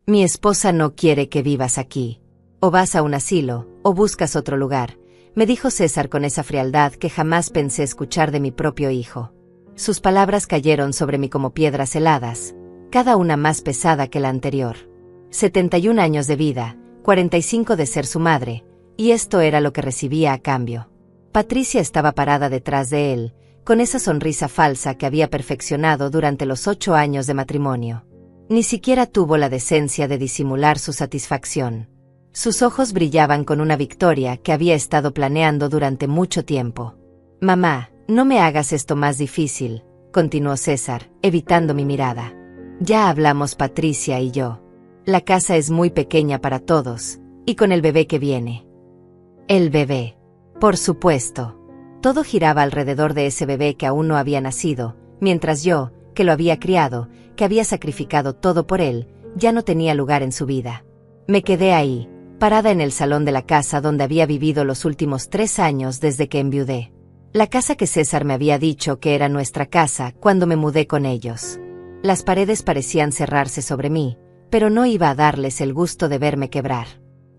Mi esposa no quiere que vivas aquí. O vas a un asilo, o buscas otro lugar, me dijo César con esa frialdad que jamás pensé escuchar de mi propio hijo. Sus palabras cayeron sobre mí como piedras heladas, cada una más pesada que la anterior. 71 años de vida, 45 de ser su madre, y esto era lo que recibía a cambio. Patricia estaba parada detrás de él, con esa sonrisa falsa que había perfeccionado durante los 8 años de matrimonio. Ni siquiera tuvo la decencia de disimular su satisfacción. Sus ojos brillaban con una victoria que había estado planeando durante mucho tiempo. «Mamá, no me hagas esto más difícil», continuó César, evitando mi mirada. «Ya hablamos Patricia y yo. La casa es muy pequeña para todos, y con el bebé que viene». «El bebé. Por supuesto». Todo giraba alrededor de ese bebé que aún no había nacido, mientras yo, que lo había criado, que había sacrificado todo por él, ya no tenía lugar en su vida. Me quedé ahí, parada en el salón de la casa donde había vivido los últimos 3 años desde que enviudé. La casa que César me había dicho que era nuestra casa cuando me mudé con ellos. Las paredes parecían cerrarse sobre mí, pero no iba a darles el gusto de verme quebrar.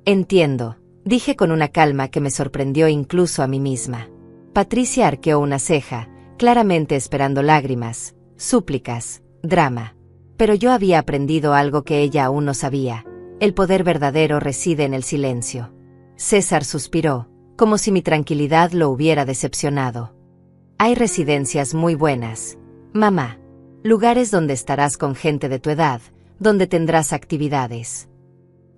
«Entiendo», dije con una calma que me sorprendió incluso a mí misma. Patricia arqueó una ceja, claramente esperando lágrimas, súplicas, drama. Pero yo había aprendido algo que ella aún no sabía. El poder verdadero reside en el silencio. César suspiró, como si mi tranquilidad lo hubiera decepcionado. «Hay residencias muy buenas, mamá. Lugares donde estarás con gente de tu edad, donde tendrás actividades.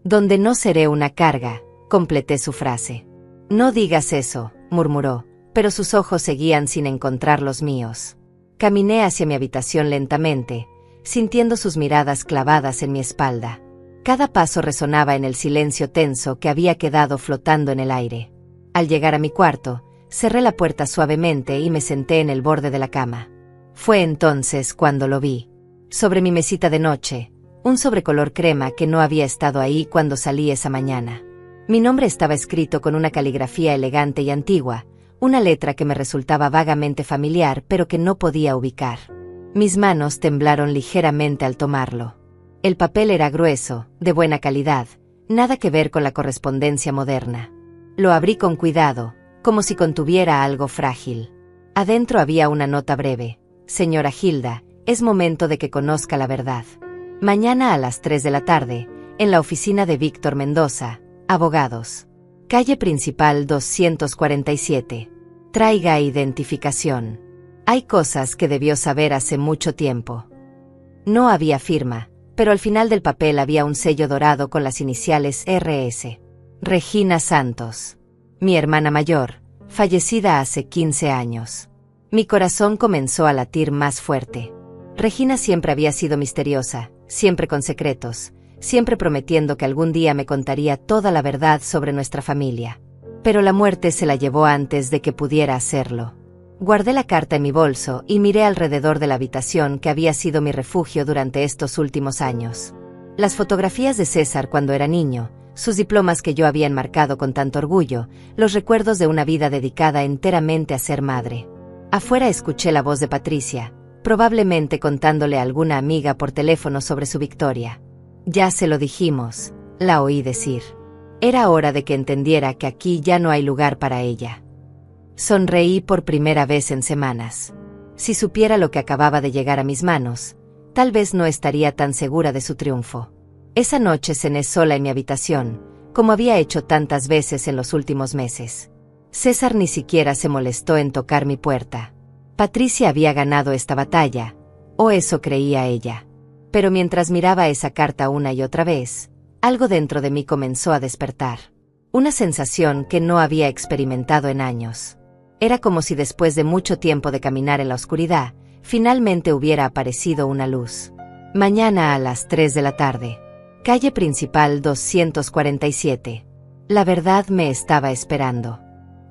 Donde no seré una carga», completé su frase. «No digas eso», murmuró, pero sus ojos seguían sin encontrar los míos. Caminé hacia mi habitación lentamente, sintiendo sus miradas clavadas en mi espalda. Cada paso resonaba en el silencio tenso que había quedado flotando en el aire. Al llegar a mi cuarto, cerré la puerta suavemente y me senté en el borde de la cama. Fue entonces cuando lo vi. Sobre mi mesita de noche, un sobrecolor crema que no había estado ahí cuando salí esa mañana. Mi nombre estaba escrito con una caligrafía elegante y antigua, una letra que me resultaba vagamente familiar pero que no podía ubicar. Mis manos temblaron ligeramente al tomarlo. El papel era grueso, de buena calidad, nada que ver con la correspondencia moderna. Lo abrí con cuidado, como si contuviera algo frágil. Adentro había una nota breve. «Señora Hilda, es momento de que conozca la verdad. Mañana a las 3 de la tarde, en la oficina de Víctor Mendoza, abogados. Calle principal 247. Traiga identificación. Hay cosas que debió saber hace mucho tiempo». No había firma, pero al final del papel había un sello dorado con las iniciales RS. Regina Santos. Mi hermana mayor, fallecida hace 15 años. Mi corazón comenzó a latir más fuerte. Regina siempre había sido misteriosa, siempre con secretos, siempre prometiendo que algún día me contaría toda la verdad sobre nuestra familia. Pero la muerte se la llevó antes de que pudiera hacerlo. Guardé la carta en mi bolso y miré alrededor de la habitación que había sido mi refugio durante estos últimos años. Las fotografías de César cuando era niño, sus diplomas que yo había enmarcado con tanto orgullo, los recuerdos de una vida dedicada enteramente a ser madre. Afuera escuché la voz de Patricia, probablemente contándole a alguna amiga por teléfono sobre su victoria. «Ya se lo dijimos», la oí decir. Era hora de que entendiera que aquí ya no hay lugar para ella. Sonreí por primera vez en semanas. Si supiera lo que acababa de llegar a mis manos, tal vez no estaría tan segura de su triunfo. Esa noche cené sola en mi habitación, como había hecho tantas veces en los últimos meses. César ni siquiera se molestó en tocar mi puerta. Patricia había ganado esta batalla, o eso creía ella. Pero mientras miraba esa carta una y otra vez, algo dentro de mí comenzó a despertar. Una sensación que no había experimentado en años. Era como si después de mucho tiempo de caminar en la oscuridad, finalmente hubiera aparecido una luz. Mañana a las 3 de la tarde. Calle principal 247. La verdad me estaba esperando.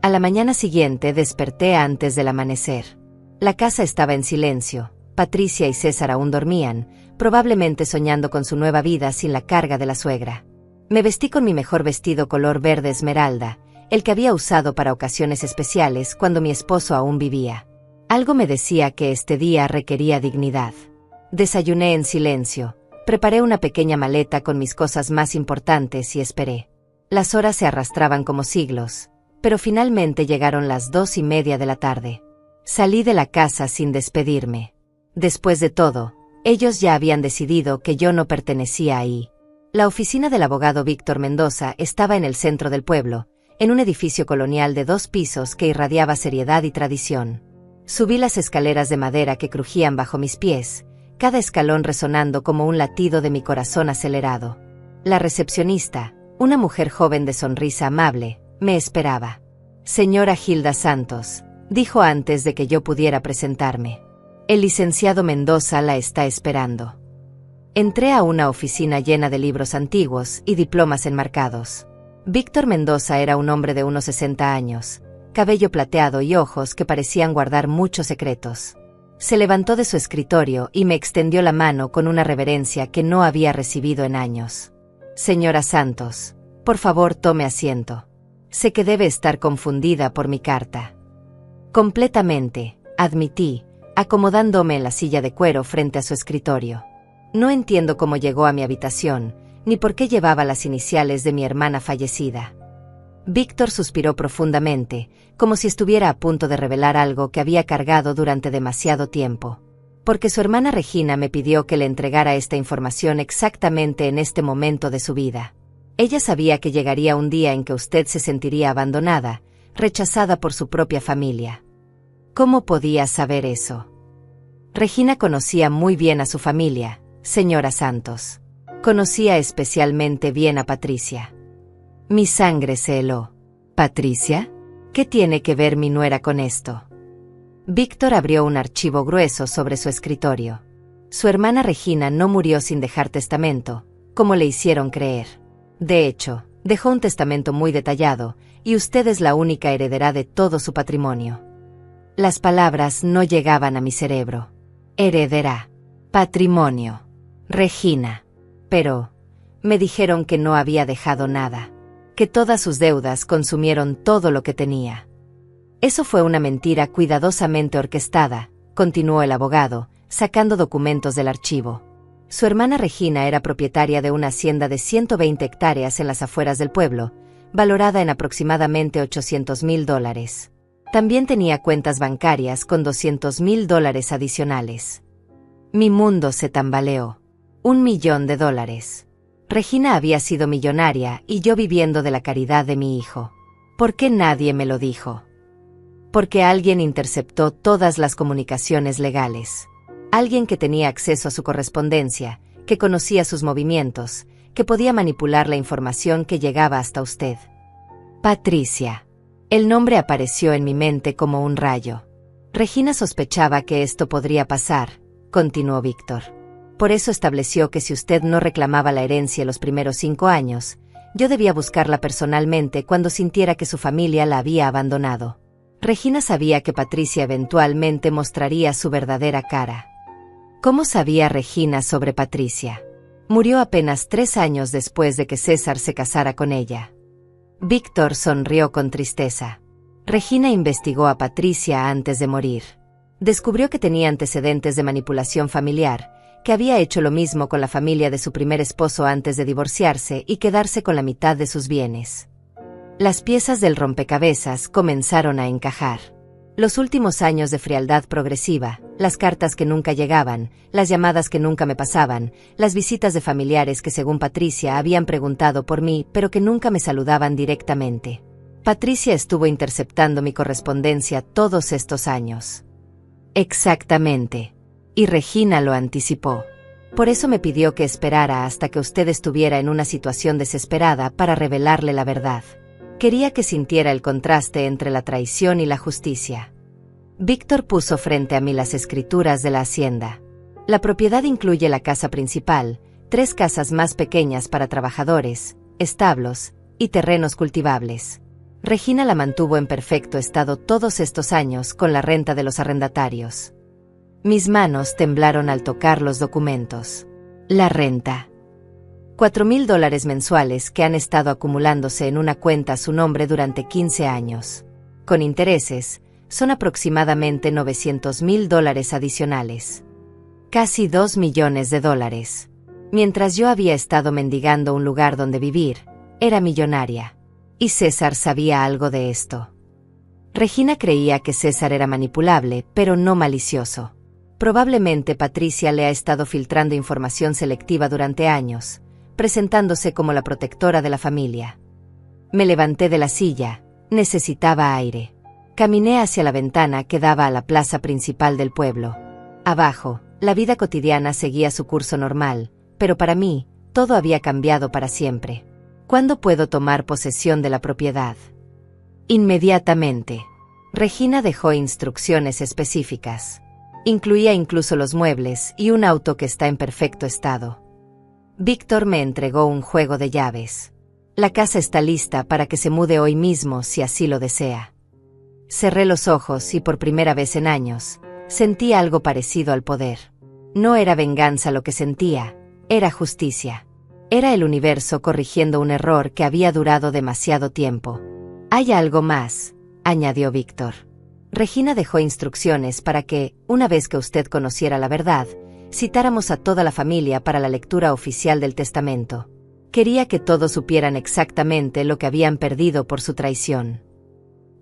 A la mañana siguiente desperté antes del amanecer. La casa estaba en silencio. Patricia y César aún dormían, probablemente soñando con su nueva vida sin la carga de la suegra. Me vestí con mi mejor vestido color verde esmeralda, el que había usado para ocasiones especiales cuando mi esposo aún vivía. Algo me decía que este día requería dignidad. Desayuné en silencio, Preparé una pequeña maleta con mis cosas más importantes y esperé. Las horas se arrastraban como siglos, pero finalmente llegaron las 2:30 de la tarde. Salí de la casa sin despedirme. Después de todo, ellos ya habían decidido que yo no pertenecía ahí. La oficina del abogado Víctor Mendoza estaba en el centro del pueblo, en un edificio colonial de 2 pisos que irradiaba seriedad y tradición. Subí las escaleras de madera que crujían bajo mis pies, cada escalón resonando como un latido de mi corazón acelerado. La recepcionista, una mujer joven de sonrisa amable, me esperaba. «Señora Hilda Santos», dijo antes de que yo pudiera presentarme. «El licenciado Mendoza la está esperando». Entré a una oficina llena de libros antiguos y diplomas enmarcados. Víctor Mendoza era un hombre de unos 60 años, cabello plateado y ojos que parecían guardar muchos secretos. Se levantó de su escritorio y me extendió la mano con una reverencia que no había recibido en años. «Señora Santos, por favor tome asiento. Sé que debe estar confundida por mi carta». «Completamente», admití, acomodándome en la silla de cuero frente a su escritorio. «No entiendo cómo llegó a mi habitación, ni por qué llevaba las iniciales de mi hermana fallecida». Víctor suspiró profundamente, como si estuviera a punto de revelar algo que había cargado durante demasiado tiempo. «Porque su hermana Regina me pidió que le entregara esta información exactamente en este momento de su vida. Ella sabía que llegaría un día en que usted se sentiría abandonada, rechazada por su propia familia». «¿Cómo podía saber eso?» «Regina conocía muy bien a su familia, señora Santos. Conocía especialmente bien a Patricia». Mi sangre se heló. «¿Patricia? ¿Qué tiene que ver mi nuera con esto?» Víctor abrió un archivo grueso sobre su escritorio. Su hermana Regina no murió sin dejar testamento, como le hicieron creer. De hecho, dejó un testamento muy detallado, y usted es la única heredera de todo su patrimonio. Las palabras no llegaban a mi cerebro. Heredera. Patrimonio. Regina. Pero me dijeron que no había dejado nada, que todas sus deudas consumieron todo lo que tenía. Eso fue una mentira cuidadosamente orquestada, continuó el abogado, sacando documentos del archivo. Su hermana Regina era propietaria de una hacienda de 120 hectáreas en las afueras del pueblo, valorada en aproximadamente $800,000. También tenía cuentas bancarias con $200,000 adicionales. Mi mundo se tambaleó. $1 millón. Regina había sido millonaria y yo viviendo de la caridad de mi hijo. ¿Por qué nadie me lo dijo? Porque alguien interceptó todas las comunicaciones legales. Alguien que tenía acceso a su correspondencia, que conocía sus movimientos, que podía manipular la información que llegaba hasta usted. Patricia. El nombre apareció en mi mente como un rayo. Regina sospechaba que esto podría pasar, continuó Víctor. Por eso estableció que si usted no reclamaba la herencia los primeros 5 años, yo debía buscarla personalmente cuando sintiera que su familia la había abandonado. Regina sabía que Patricia eventualmente mostraría su verdadera cara. ¿Cómo sabía Regina sobre Patricia? Murió apenas 3 años después de que César se casara con ella. Víctor sonrió con tristeza. Regina investigó a Patricia antes de morir. Descubrió que tenía antecedentes de manipulación familiar, que había hecho lo mismo con la familia de su primer esposo antes de divorciarse y quedarse con la mitad de sus bienes. Las piezas del rompecabezas comenzaron a encajar. Los últimos años de frialdad progresiva, las cartas que nunca llegaban, las llamadas que nunca me pasaban, las visitas de familiares que según Patricia habían preguntado por mí pero que nunca me saludaban directamente. Patricia estuvo interceptando mi correspondencia todos estos años. Exactamente. Y Regina lo anticipó. Por eso me pidió que esperara hasta que usted estuviera en una situación desesperada para revelarle la verdad. Quería que sintiera el contraste entre la traición y la justicia. Víctor puso frente a mí las escrituras de la hacienda. La propiedad incluye la casa principal, 3 casas más pequeñas para trabajadores, establos y terrenos cultivables. Regina la mantuvo en perfecto estado todos estos años con la renta de los arrendatarios. Mis manos temblaron al tocar los documentos. La renta. $4,000 mensuales que han estado acumulándose en una cuenta a su nombre durante 15 años. Con intereses, son aproximadamente $900,000 adicionales. Casi $2 millones. Mientras yo había estado mendigando un lugar donde vivir, era millonaria. Y César sabía algo de esto. Regina creía que César era manipulable, pero no malicioso. Probablemente Patricia le ha estado filtrando información selectiva durante años, presentándose como la protectora de la familia. Me levanté de la silla, necesitaba aire. Caminé hacia la ventana que daba a la plaza principal del pueblo. Abajo, la vida cotidiana seguía su curso normal, pero para mí, todo había cambiado para siempre. ¿Cuándo puedo tomar posesión de la propiedad? Inmediatamente. Regina dejó instrucciones específicas. Incluía incluso los muebles y un auto que está en perfecto estado. Víctor me entregó un juego de llaves. La casa está lista para que se mude hoy mismo si así lo desea. Cerré los ojos y por primera vez en años, sentí algo parecido al poder. No era venganza lo que sentía, era justicia. Era el universo corrigiendo un error que había durado demasiado tiempo. «Hay algo más», añadió Víctor. Regina dejó instrucciones para que, una vez que usted conociera la verdad, citáramos a toda la familia para la lectura oficial del testamento. Quería que todos supieran exactamente lo que habían perdido por su traición.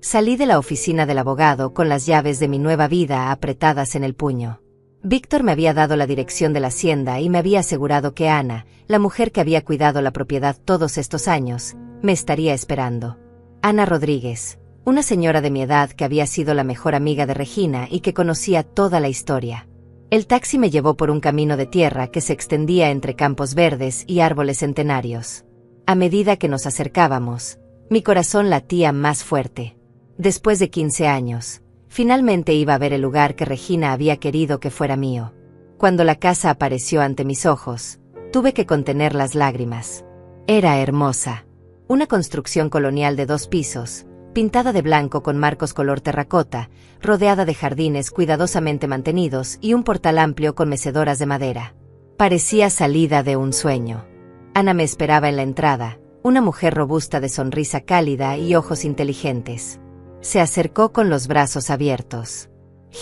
Salí de la oficina del abogado con las llaves de mi nueva vida apretadas en el puño. Víctor me había dado la dirección de la hacienda y me había asegurado que Ana, la mujer que había cuidado la propiedad todos estos años, me estaría esperando. Ana Rodríguez, una señora de mi edad que había sido la mejor amiga de Regina y que conocía toda la historia. El taxi me llevó por un camino de tierra que se extendía entre campos verdes y árboles centenarios. A medida que nos acercábamos, mi corazón latía más fuerte. Después de 15 años, finalmente iba a ver el lugar que Regina había querido que fuera mío. Cuando la casa apareció ante mis ojos, tuve que contener las lágrimas. Era hermosa. Una construcción colonial de 2 pisos, pintada de blanco con marcos color terracota, rodeada de jardines cuidadosamente mantenidos y un portal amplio con mecedoras de madera. Parecía salida de un sueño. Ana me esperaba en la entrada, una mujer robusta de sonrisa cálida y ojos inteligentes. Se acercó con los brazos abiertos.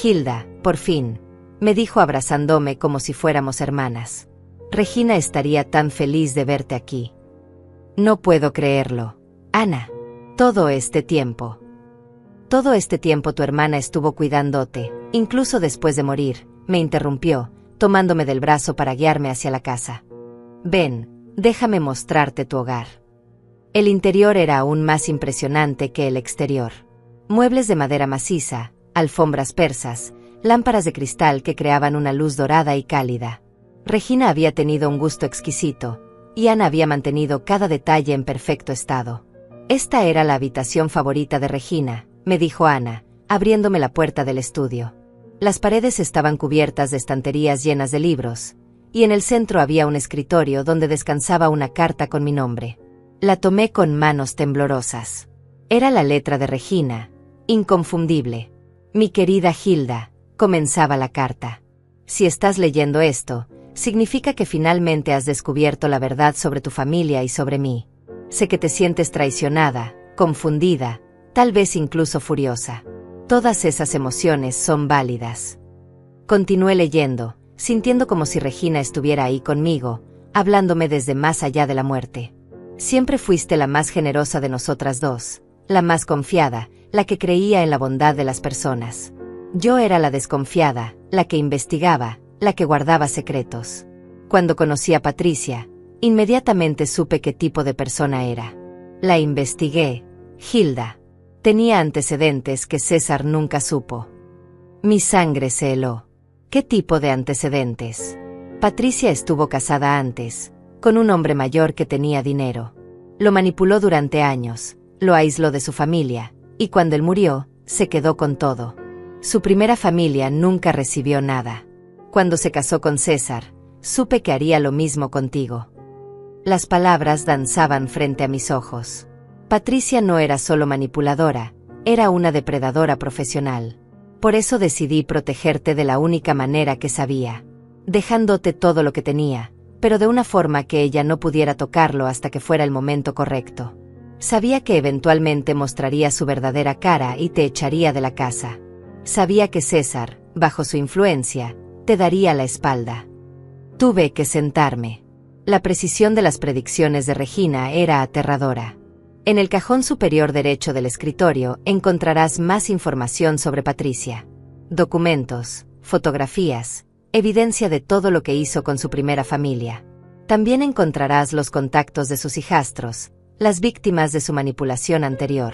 «Hilda, por fin», me dijo abrazándome como si fuéramos hermanas. «Regina estaría tan feliz de verte aquí». «No puedo creerlo. Ana. Todo este tiempo tu hermana estuvo cuidándote, incluso después de morir», me interrumpió, tomándome del brazo para guiarme hacia la casa. «Ven, déjame mostrarte tu hogar». El interior era aún más impresionante que el exterior. Muebles de madera maciza, alfombras persas, lámparas de cristal que creaban una luz dorada y cálida. Regina había tenido un gusto exquisito, y Ana había mantenido cada detalle en perfecto estado. «Esta era la habitación favorita de Regina», me dijo Ana, abriéndome la puerta del estudio. Las paredes estaban cubiertas de estanterías llenas de libros, y en el centro había un escritorio donde descansaba una carta con mi nombre. La tomé con manos temblorosas. Era la letra de Regina, inconfundible. «Mi querida Hilda», comenzaba la carta. «Si estás leyendo esto, significa que finalmente has descubierto la verdad sobre tu familia y sobre mí. Sé que te sientes traicionada, confundida, tal vez incluso furiosa. Todas esas emociones son válidas». Continué leyendo, sintiendo como si Regina estuviera ahí conmigo, hablándome desde más allá de la muerte. «Siempre fuiste la más generosa de nosotras dos, la más confiada, la que creía en la bondad de las personas. Yo era la desconfiada, la que investigaba, la que guardaba secretos. Cuando conocí a Patricia, inmediatamente supe qué tipo de persona era. La investigué, Hilda. Tenía antecedentes que César nunca supo. Mi sangre se heló. ¿Qué tipo de antecedentes? Patricia estuvo casada antes, con un hombre mayor que tenía dinero. Lo manipuló durante años, lo aisló de su familia, y cuando él murió, se quedó con todo. Su primera familia nunca recibió nada. Cuando se casó con César, supe que haría lo mismo contigo». Las palabras danzaban frente a mis ojos. Patricia no era solo manipuladora, era una depredadora profesional. Por eso decidí protegerte de la única manera que sabía, dejándote todo lo que tenía, pero de una forma que ella no pudiera tocarlo hasta que fuera el momento correcto. Sabía que eventualmente mostraría su verdadera cara y te echaría de la casa. Sabía que César, bajo su influencia, te daría la espalda. Tuve que sentarme. La precisión de las predicciones de Regina era aterradora. En el cajón superior derecho del escritorio encontrarás más información sobre Patricia. Documentos, fotografías, evidencia de todo lo que hizo con su primera familia. También encontrarás los contactos de sus hijastros, las víctimas de su manipulación anterior.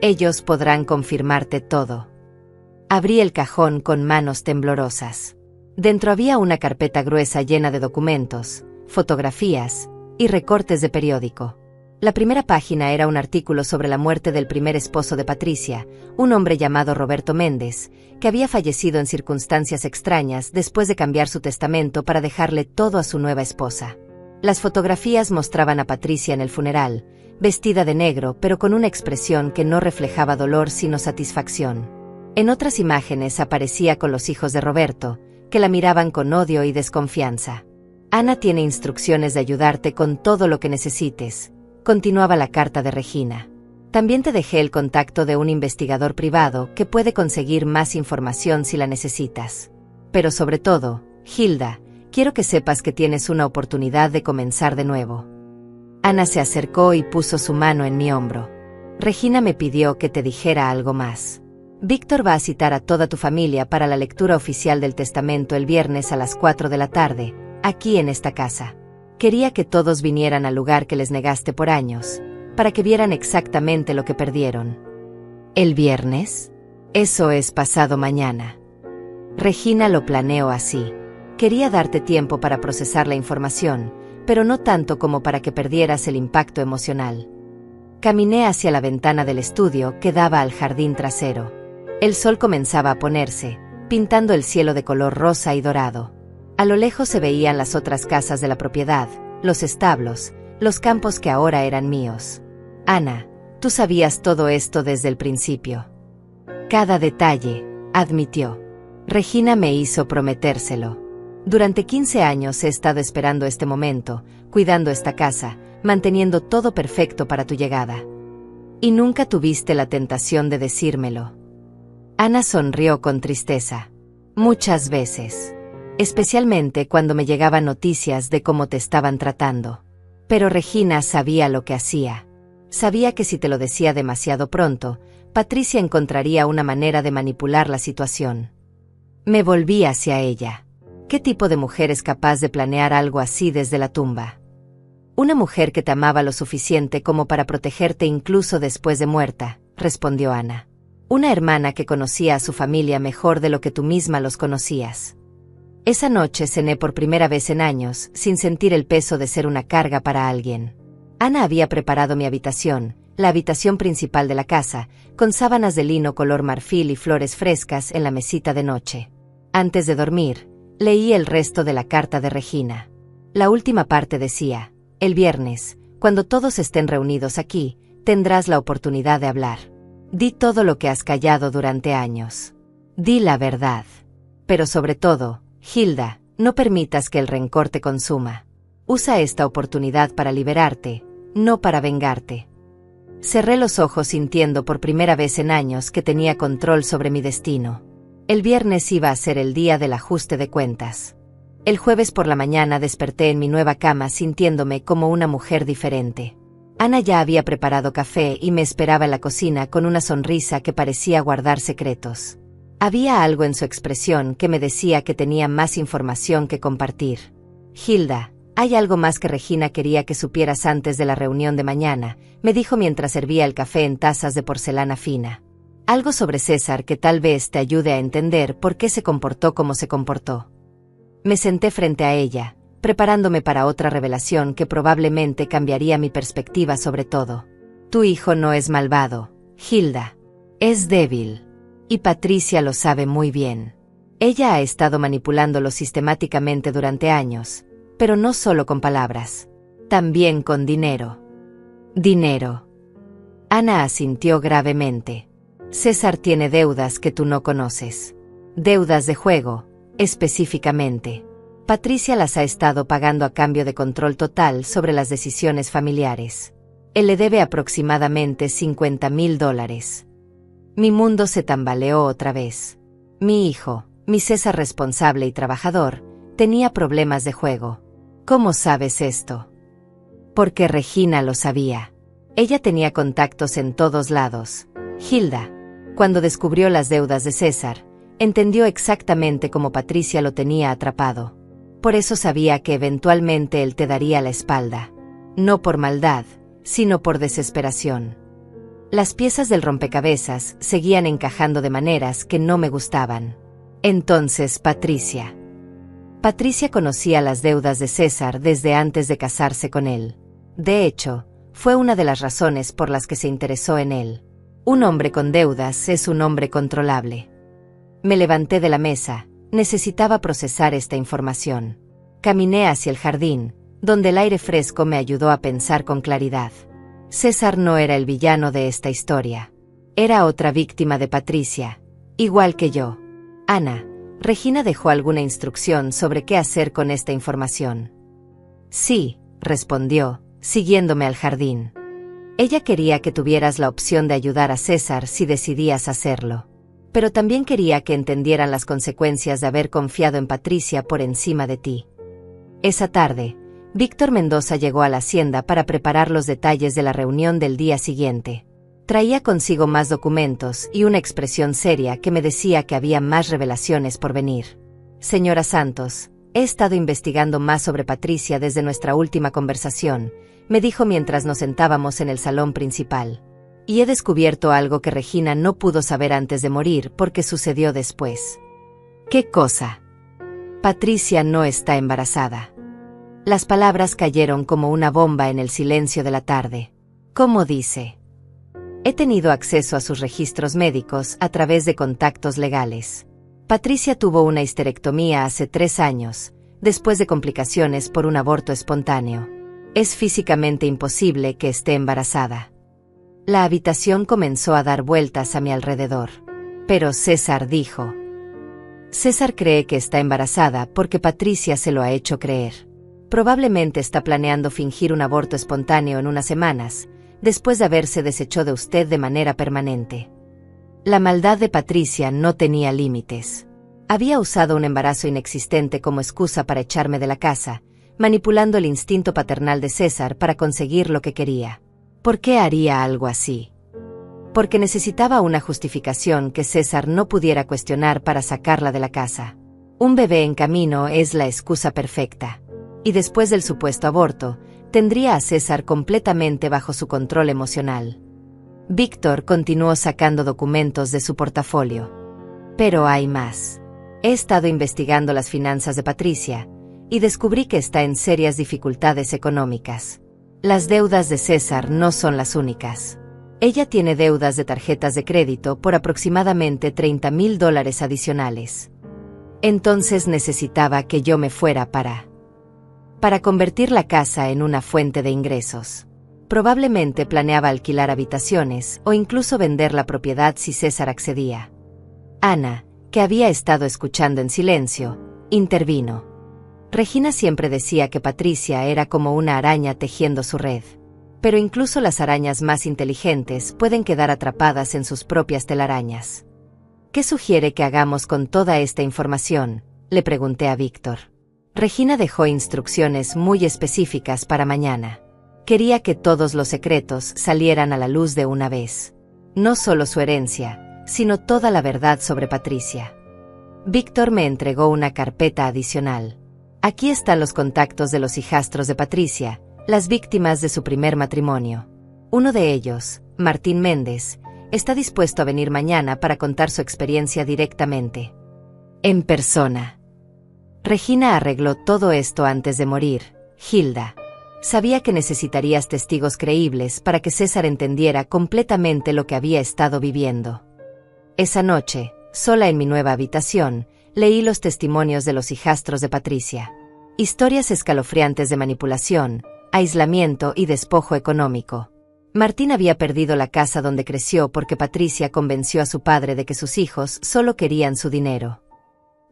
Ellos podrán confirmarte todo. Abrí el cajón con manos temblorosas. Dentro había una carpeta gruesa llena de documentos, fotografías y recortes de periódico. La primera página era un artículo sobre la muerte del primer esposo de Patricia, un hombre llamado Roberto Méndez, que había fallecido en circunstancias extrañas después de cambiar su testamento para dejarle todo a su nueva esposa. Las fotografías mostraban a Patricia en el funeral, vestida de negro pero con una expresión que no reflejaba dolor sino satisfacción. En otras imágenes aparecía con los hijos de Roberto, que la miraban con odio y desconfianza. Ana tiene instrucciones de ayudarte con todo lo que necesites, continuaba la carta de Regina. También te dejé el contacto de un investigador privado que puede conseguir más información si la necesitas. Pero sobre todo, Hilda, quiero que sepas que tienes una oportunidad de comenzar de nuevo. Ana se acercó y puso su mano en mi hombro. Regina me pidió que te dijera algo más. Víctor va a citar a toda tu familia para la lectura oficial del testamento el viernes a las 4 de la tarde, aquí en esta casa. Quería que todos vinieran al lugar que les negaste por años, para que vieran exactamente lo que perdieron. ¿El viernes? Eso es pasado mañana. Regina lo planeó así. Quería darte tiempo para procesar la información, pero no tanto como para que perdieras el impacto emocional. Caminé hacia la ventana del estudio que daba al jardín trasero. El sol comenzaba a ponerse, pintando el cielo de color rosa y dorado. A lo lejos se veían las otras casas de la propiedad, los establos, los campos que ahora eran míos. Ana, tú sabías todo esto desde el principio. Cada detalle, admitió. Regina me hizo prometérselo. Durante 15 años he estado esperando este momento, cuidando esta casa, manteniendo todo perfecto para tu llegada. Y nunca tuviste la tentación de decírmelo. Ana sonrió con tristeza. Muchas veces. Especialmente cuando me llegaban noticias de cómo te estaban tratando. Pero Regina sabía lo que hacía. Sabía que si te lo decía demasiado pronto, Patricia encontraría una manera de manipular la situación. Me volví hacia ella. ¿Qué tipo de mujer es capaz de planear algo así desde la tumba? Una mujer que te amaba lo suficiente como para protegerte incluso después de muerta, respondió Ana. Una hermana que conocía a su familia mejor de lo que tú misma los conocías. Esa noche cené por primera vez en años, sin sentir el peso de ser una carga para alguien. Ana había preparado mi habitación, la habitación principal de la casa, con sábanas de lino color marfil y flores frescas en la mesita de noche. Antes de dormir, leí el resto de la carta de Regina. La última parte decía: el viernes, cuando todos estén reunidos aquí, tendrás la oportunidad de hablar. Di todo lo que has callado durante años. Di la verdad. Pero sobre todo, Hilda, no permitas que el rencor te consuma. Usa esta oportunidad para liberarte, no para vengarte. Cerré los ojos sintiendo por primera vez en años que tenía control sobre mi destino. El viernes iba a ser el día del ajuste de cuentas. El jueves por la mañana desperté en mi nueva cama sintiéndome como una mujer diferente. Ana ya había preparado café y me esperaba en la cocina con una sonrisa que parecía guardar secretos. Había algo en su expresión que me decía que tenía más información que compartir. Hilda, hay algo más que Regina quería que supieras antes de la reunión de mañana, me dijo mientras servía el café en tazas de porcelana fina. Algo sobre César que tal vez te ayude a entender por qué se comportó como se comportó. Me senté frente a ella, preparándome para otra revelación que probablemente cambiaría mi perspectiva sobre todo. Tu hijo no es malvado, Hilda. Es débil. Y Patricia lo sabe muy bien. Ella ha estado manipulándolo sistemáticamente durante años, pero no solo con palabras, también con dinero. Dinero. Ana asintió gravemente. César tiene deudas que tú no conoces. Deudas de juego, específicamente. Patricia las ha estado pagando a cambio de control total sobre las decisiones familiares. Él le debe aproximadamente $50,000. Mi mundo se tambaleó otra vez. Mi hijo, mi César responsable y trabajador, tenía problemas de juego. ¿Cómo sabes esto? Porque Regina lo sabía. Ella tenía contactos en todos lados. Hilda, cuando descubrió las deudas de César, entendió exactamente cómo Patricia lo tenía atrapado. Por eso sabía que eventualmente él te daría la espalda. No por maldad, sino por desesperación. Las piezas del rompecabezas seguían encajando de maneras que no me gustaban. Entonces, Patricia conocía las deudas de César desde antes de casarse con él. De hecho, fue una de las razones por las que se interesó en él. Un hombre con deudas es un hombre controlable. Me levanté de la mesa, necesitaba procesar esta información. Caminé hacia el jardín, donde el aire fresco me ayudó a pensar con claridad. César no era el villano de esta historia. Era otra víctima de Patricia, igual que yo. Ana, ¿Regina dejó alguna instrucción sobre qué hacer con esta información? Sí, respondió, siguiéndome al jardín. Ella quería que tuvieras la opción de ayudar a César si decidías hacerlo. Pero también quería que entendieran las consecuencias de haber confiado en Patricia por encima de ti. Esa tarde, Víctor Mendoza llegó a la hacienda para preparar los detalles de la reunión del día siguiente. Traía consigo más documentos y una expresión seria que me decía que había más revelaciones por venir. Señora Santos, he estado investigando más sobre Patricia desde nuestra última conversación, me dijo mientras nos sentábamos en el salón principal. Y he descubierto algo que Regina no pudo saber antes de morir porque sucedió después. ¿Qué cosa? Patricia no está embarazada. Las palabras cayeron como una bomba en el silencio de la tarde. ¿Cómo dice? He tenido acceso a sus registros médicos a través de contactos legales. Patricia tuvo una histerectomía hace 3 años, después de complicaciones por un aborto espontáneo. Es físicamente imposible que esté embarazada. La habitación comenzó a dar vueltas a mi alrededor. Pero César dijo. César cree que está embarazada porque Patricia se lo ha hecho creer. Probablemente está planeando fingir un aborto espontáneo en unas semanas, después de haberse deshecho de usted de manera permanente. La maldad de Patricia no tenía límites. Había usado un embarazo inexistente como excusa para echarme de la casa, manipulando el instinto paternal de César para conseguir lo que quería. ¿Por qué haría algo así? Porque necesitaba una justificación que César no pudiera cuestionar para sacarla de la casa. Un bebé en camino es la excusa perfecta. Y después del supuesto aborto, tendría a César completamente bajo su control emocional. Víctor continuó sacando documentos de su portafolio. Pero hay más. He estado investigando las finanzas de Patricia, y descubrí que está en serias dificultades económicas. Las deudas de César no son las únicas. Ella tiene deudas de tarjetas de crédito por aproximadamente $30,000 adicionales. Entonces necesitaba que yo me fuera para convertir la casa en una fuente de ingresos. Probablemente planeaba alquilar habitaciones o incluso vender la propiedad si César accedía. Ana, que había estado escuchando en silencio, intervino. Regina siempre decía que Patricia era como una araña tejiendo su red. Pero incluso las arañas más inteligentes pueden quedar atrapadas en sus propias telarañas. ¿Qué sugiere que hagamos con toda esta información?, le pregunté a Víctor. Regina dejó instrucciones muy específicas para mañana. Quería que todos los secretos salieran a la luz de una vez. No solo su herencia, sino toda la verdad sobre Patricia. Víctor me entregó una carpeta adicional. Aquí están los contactos de los hijastros de Patricia, las víctimas de su primer matrimonio. Uno de ellos, Martín Méndez, está dispuesto a venir mañana para contar su experiencia directamente. En persona. Regina arregló todo esto antes de morir, Hilda. Sabía que necesitarías testigos creíbles para que César entendiera completamente lo que había estado viviendo. Esa noche, sola en mi nueva habitación, leí los testimonios de los hijastros de Patricia. Historias escalofriantes de manipulación, aislamiento y despojo económico. Martín había perdido la casa donde creció porque Patricia convenció a su padre de que sus hijos solo querían su dinero.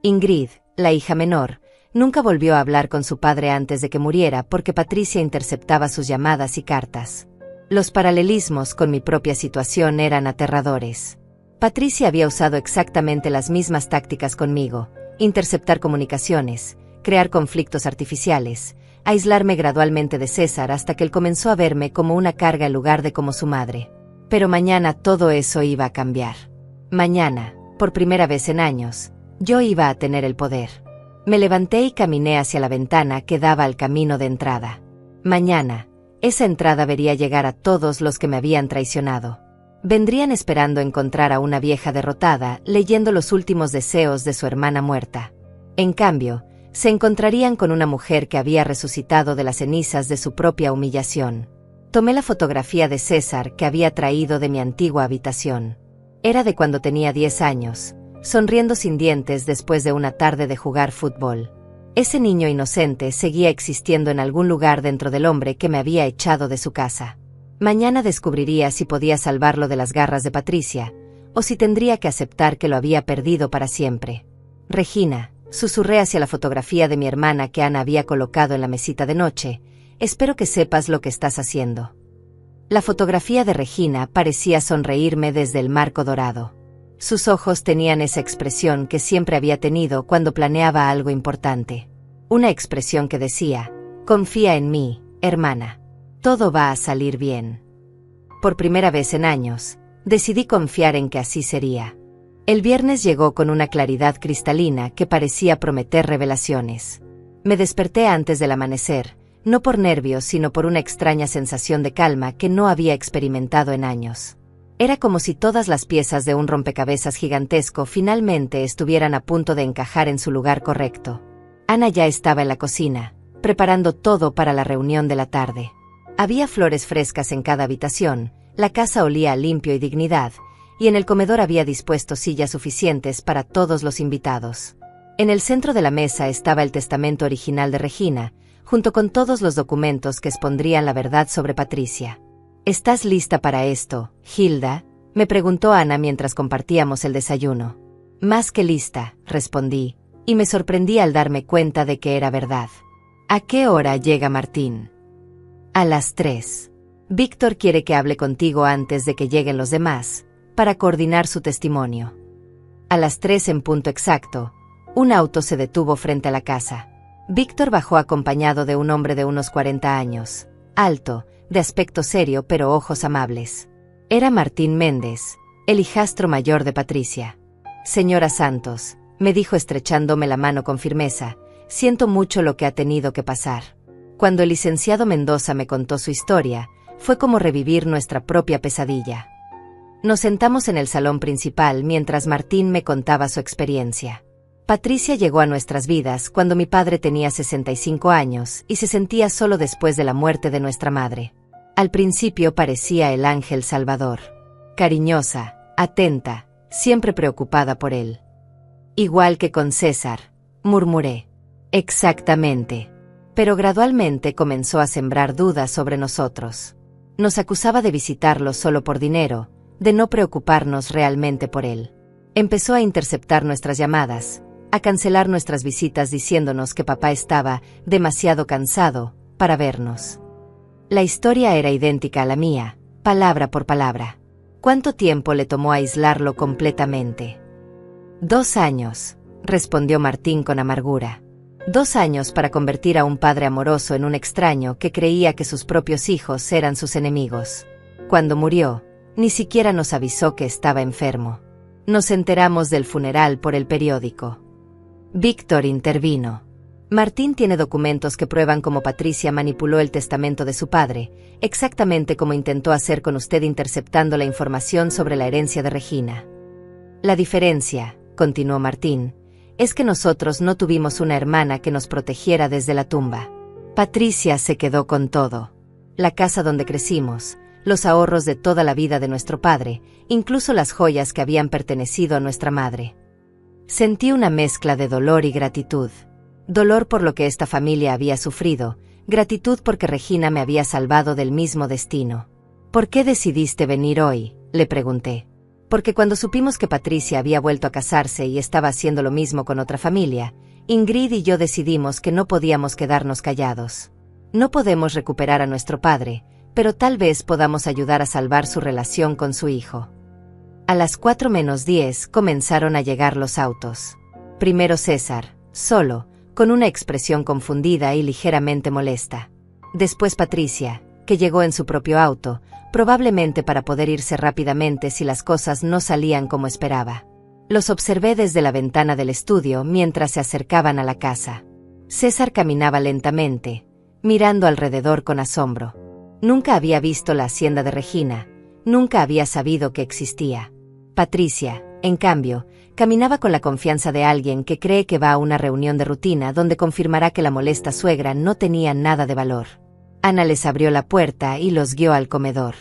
Ingrid, la hija menor, nunca volvió a hablar con su padre antes de que muriera porque Patricia interceptaba sus llamadas y cartas. Los paralelismos con mi propia situación eran aterradores. Patricia había usado exactamente las mismas tácticas conmigo: interceptar comunicaciones, crear conflictos artificiales, aislarme gradualmente de César hasta que él comenzó a verme como una carga en lugar de como su madre. Pero mañana todo eso iba a cambiar. Mañana, por primera vez en años, yo iba a tener el poder. Me levanté y caminé hacia la ventana que daba al camino de entrada. Mañana, esa entrada vería llegar a todos los que me habían traicionado. Vendrían esperando encontrar a una vieja derrotada, leyendo los últimos deseos de su hermana muerta. En cambio, se encontrarían con una mujer que había resucitado de las cenizas de su propia humillación. Tomé la fotografía de César que había traído de mi antigua habitación. Era de cuando tenía 10 años, sonriendo sin dientes después de una tarde de jugar fútbol. Ese niño inocente seguía existiendo en algún lugar dentro del hombre que me había echado de su casa. Mañana descubriría si podía salvarlo de las garras de Patricia, o si tendría que aceptar que lo había perdido para siempre. Regina, susurré hacia la fotografía de mi hermana que Ana había colocado en la mesita de noche, espero que sepas lo que estás haciendo. La fotografía de Regina parecía sonreírme desde el marco dorado. Sus ojos tenían esa expresión que siempre había tenido cuando planeaba algo importante. Una expresión que decía, confía en mí, hermana. Todo va a salir bien. Por primera vez en años, decidí confiar en que así sería. El viernes llegó con una claridad cristalina que parecía prometer revelaciones. Me desperté antes del amanecer, no por nervios sino por una extraña sensación de calma que no había experimentado en años. Era como si todas las piezas de un rompecabezas gigantesco finalmente estuvieran a punto de encajar en su lugar correcto. Ana ya estaba en la cocina, preparando todo para la reunión de la tarde. Había flores frescas en cada habitación, la casa olía a limpio y dignidad, y en el comedor había dispuesto sillas suficientes para todos los invitados. En el centro de la mesa estaba el testamento original de Regina, junto con todos los documentos que expondrían la verdad sobre Patricia. ¿Estás lista para esto, Hilda?, me preguntó Ana mientras compartíamos el desayuno. Más que lista, respondí, y me sorprendí al darme cuenta de que era verdad. ¿A qué hora llega Martín? A las 3. Víctor quiere que hable contigo antes de que lleguen los demás, para coordinar su testimonio. A las 3 en punto exacto, un auto se detuvo frente a la casa. Víctor bajó acompañado de un hombre de unos 40 años, alto, de aspecto serio pero ojos amables. Era Martín Méndez, el hijastro mayor de Patricia. Señora Santos, me dijo estrechándome la mano con firmeza, siento mucho lo que ha tenido que pasar. Cuando el licenciado Mendoza me contó su historia, fue como revivir nuestra propia pesadilla. Nos sentamos en el salón principal mientras Martín me contaba su experiencia. Patricia llegó a nuestras vidas cuando mi padre tenía 65 años y se sentía solo después de la muerte de nuestra madre. Al principio parecía el ángel salvador. Cariñosa, atenta, siempre preocupada por él. Igual que con César, murmuré. Exactamente. Pero gradualmente comenzó a sembrar dudas sobre nosotros. Nos acusaba de visitarlo solo por dinero, de no preocuparnos realmente por él. Empezó a interceptar nuestras llamadas, a cancelar nuestras visitas diciéndonos que papá estaba demasiado cansado para vernos. La historia era idéntica a la mía, palabra por palabra. ¿Cuánto tiempo le tomó aislarlo completamente? 2 años, respondió Martín con amargura. 2 años para convertir a un padre amoroso en un extraño que creía que sus propios hijos eran sus enemigos. Cuando murió, ni siquiera nos avisó que estaba enfermo. Nos enteramos del funeral por el periódico. Víctor intervino. Martín tiene documentos que prueban cómo Patricia manipuló el testamento de su padre, exactamente como intentó hacer con usted interceptando la información sobre la herencia de Regina. La diferencia, continuó Martín, es que nosotros no tuvimos una hermana que nos protegiera desde la tumba. Patricia se quedó con todo. La casa donde crecimos, los ahorros de toda la vida de nuestro padre, incluso las joyas que habían pertenecido a nuestra madre. Sentí una mezcla de dolor y gratitud. Dolor por lo que esta familia había sufrido, gratitud porque Regina me había salvado del mismo destino. ¿Por qué decidiste venir hoy?, le pregunté. Porque cuando supimos que Patricia había vuelto a casarse y estaba haciendo lo mismo con otra familia, Ingrid y yo decidimos que no podíamos quedarnos callados. No podemos recuperar a nuestro padre, pero tal vez podamos ayudar a salvar su relación con su hijo. A las 4 menos 10 comenzaron a llegar los autos. Primero César, solo, con una expresión confundida y ligeramente molesta. Después Patricia, que llegó en su propio auto, probablemente para poder irse rápidamente si las cosas no salían como esperaba. Los observé desde la ventana del estudio mientras se acercaban a la casa. César caminaba lentamente, mirando alrededor con asombro. Nunca había visto la hacienda de Regina, nunca había sabido que existía. Patricia, en cambio, caminaba con la confianza de alguien que cree que va a una reunión de rutina donde confirmará que la molesta suegra no tenía nada de valor. Ana les abrió la puerta y los guió al comedor.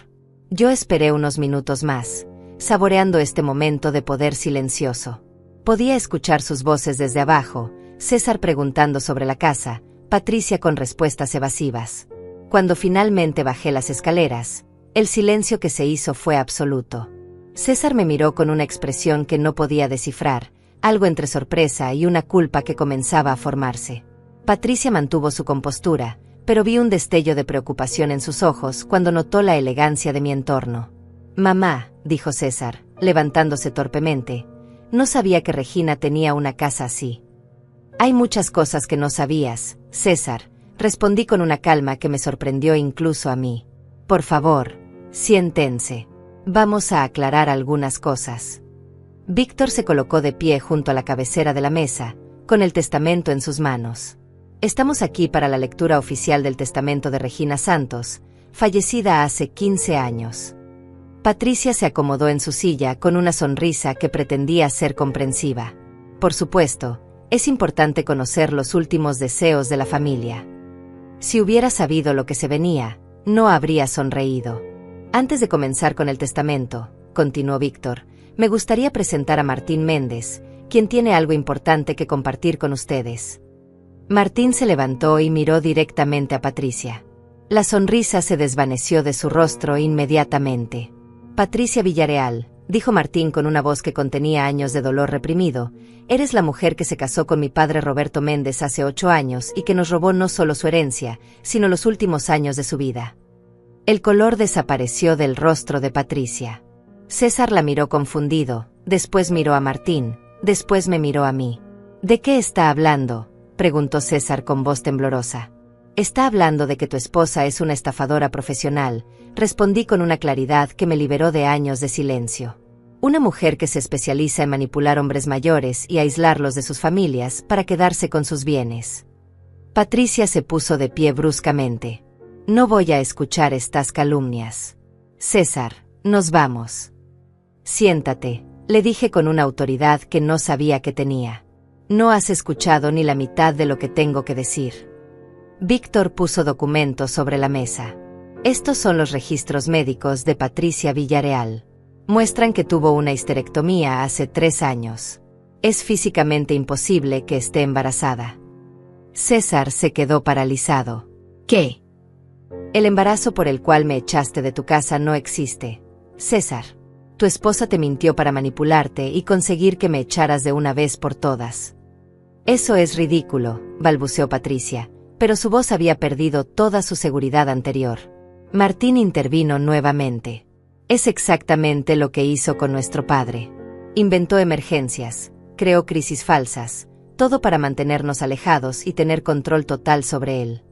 Yo esperé unos minutos más, saboreando este momento de poder silencioso. Podía escuchar sus voces desde abajo, César preguntando sobre la casa, Patricia con respuestas evasivas. Cuando finalmente bajé las escaleras, el silencio que se hizo fue absoluto. César me miró con una expresión que no podía descifrar, algo entre sorpresa y una culpa que comenzaba a formarse. Patricia mantuvo su compostura, pero vi un destello de preocupación en sus ojos cuando notó la elegancia de mi entorno. «Mamá», dijo César, levantándose torpemente, «no sabía que Regina tenía una casa así». «Hay muchas cosas que no sabías, César», respondí con una calma que me sorprendió incluso a mí. «Por favor, siéntense. Vamos a aclarar algunas cosas». Víctor se colocó de pie junto a la cabecera de la mesa, con el testamento en sus manos. «Estamos aquí para la lectura oficial del testamento de Regina Santos, fallecida hace 15 años». Patricia se acomodó en su silla con una sonrisa que pretendía ser comprensiva. «Por supuesto, es importante conocer los últimos deseos de la familia. Si hubiera sabido lo que se venía, no habría sonreído. Antes de comenzar con el testamento», continuó Víctor, «me gustaría presentar a Martín Méndez, quien tiene algo importante que compartir con ustedes». Martín se levantó y miró directamente a Patricia. La sonrisa se desvaneció de su rostro inmediatamente. «Patricia Villarreal», dijo Martín con una voz que contenía años de dolor reprimido, «eres la mujer que se casó con mi padre Roberto Méndez hace 8 años y que nos robó no solo su herencia, sino los últimos años de su vida». El color desapareció del rostro de Patricia. César la miró confundido, después miró a Martín, después me miró a mí. «¿De qué está hablando?», preguntó César con voz temblorosa. «Está hablando de que tu esposa es una estafadora profesional», respondí con una claridad que me liberó de años de silencio. «Una mujer que se especializa en manipular hombres mayores y aislarlos de sus familias para quedarse con sus bienes». Patricia se puso de pie bruscamente. «No voy a escuchar estas calumnias. César, nos vamos». «Siéntate», le dije con una autoridad que no sabía que tenía. «No has escuchado ni la mitad de lo que tengo que decir». Víctor puso documentos sobre la mesa. «Estos son los registros médicos de Patricia Villarreal. Muestran que tuvo una histerectomía hace 3 años. Es físicamente imposible que esté embarazada». César se quedó paralizado. «¿Qué? El embarazo por el cual me echaste de tu casa no existe, César. Tu esposa te mintió para manipularte y conseguir que me echaras de una vez por todas». «Eso es ridículo», balbuceó Patricia, pero su voz había perdido toda su seguridad anterior. Martín intervino nuevamente. «Es exactamente lo que hizo con nuestro padre. Inventó emergencias, creó crisis falsas, todo para mantenernos alejados y tener control total sobre él».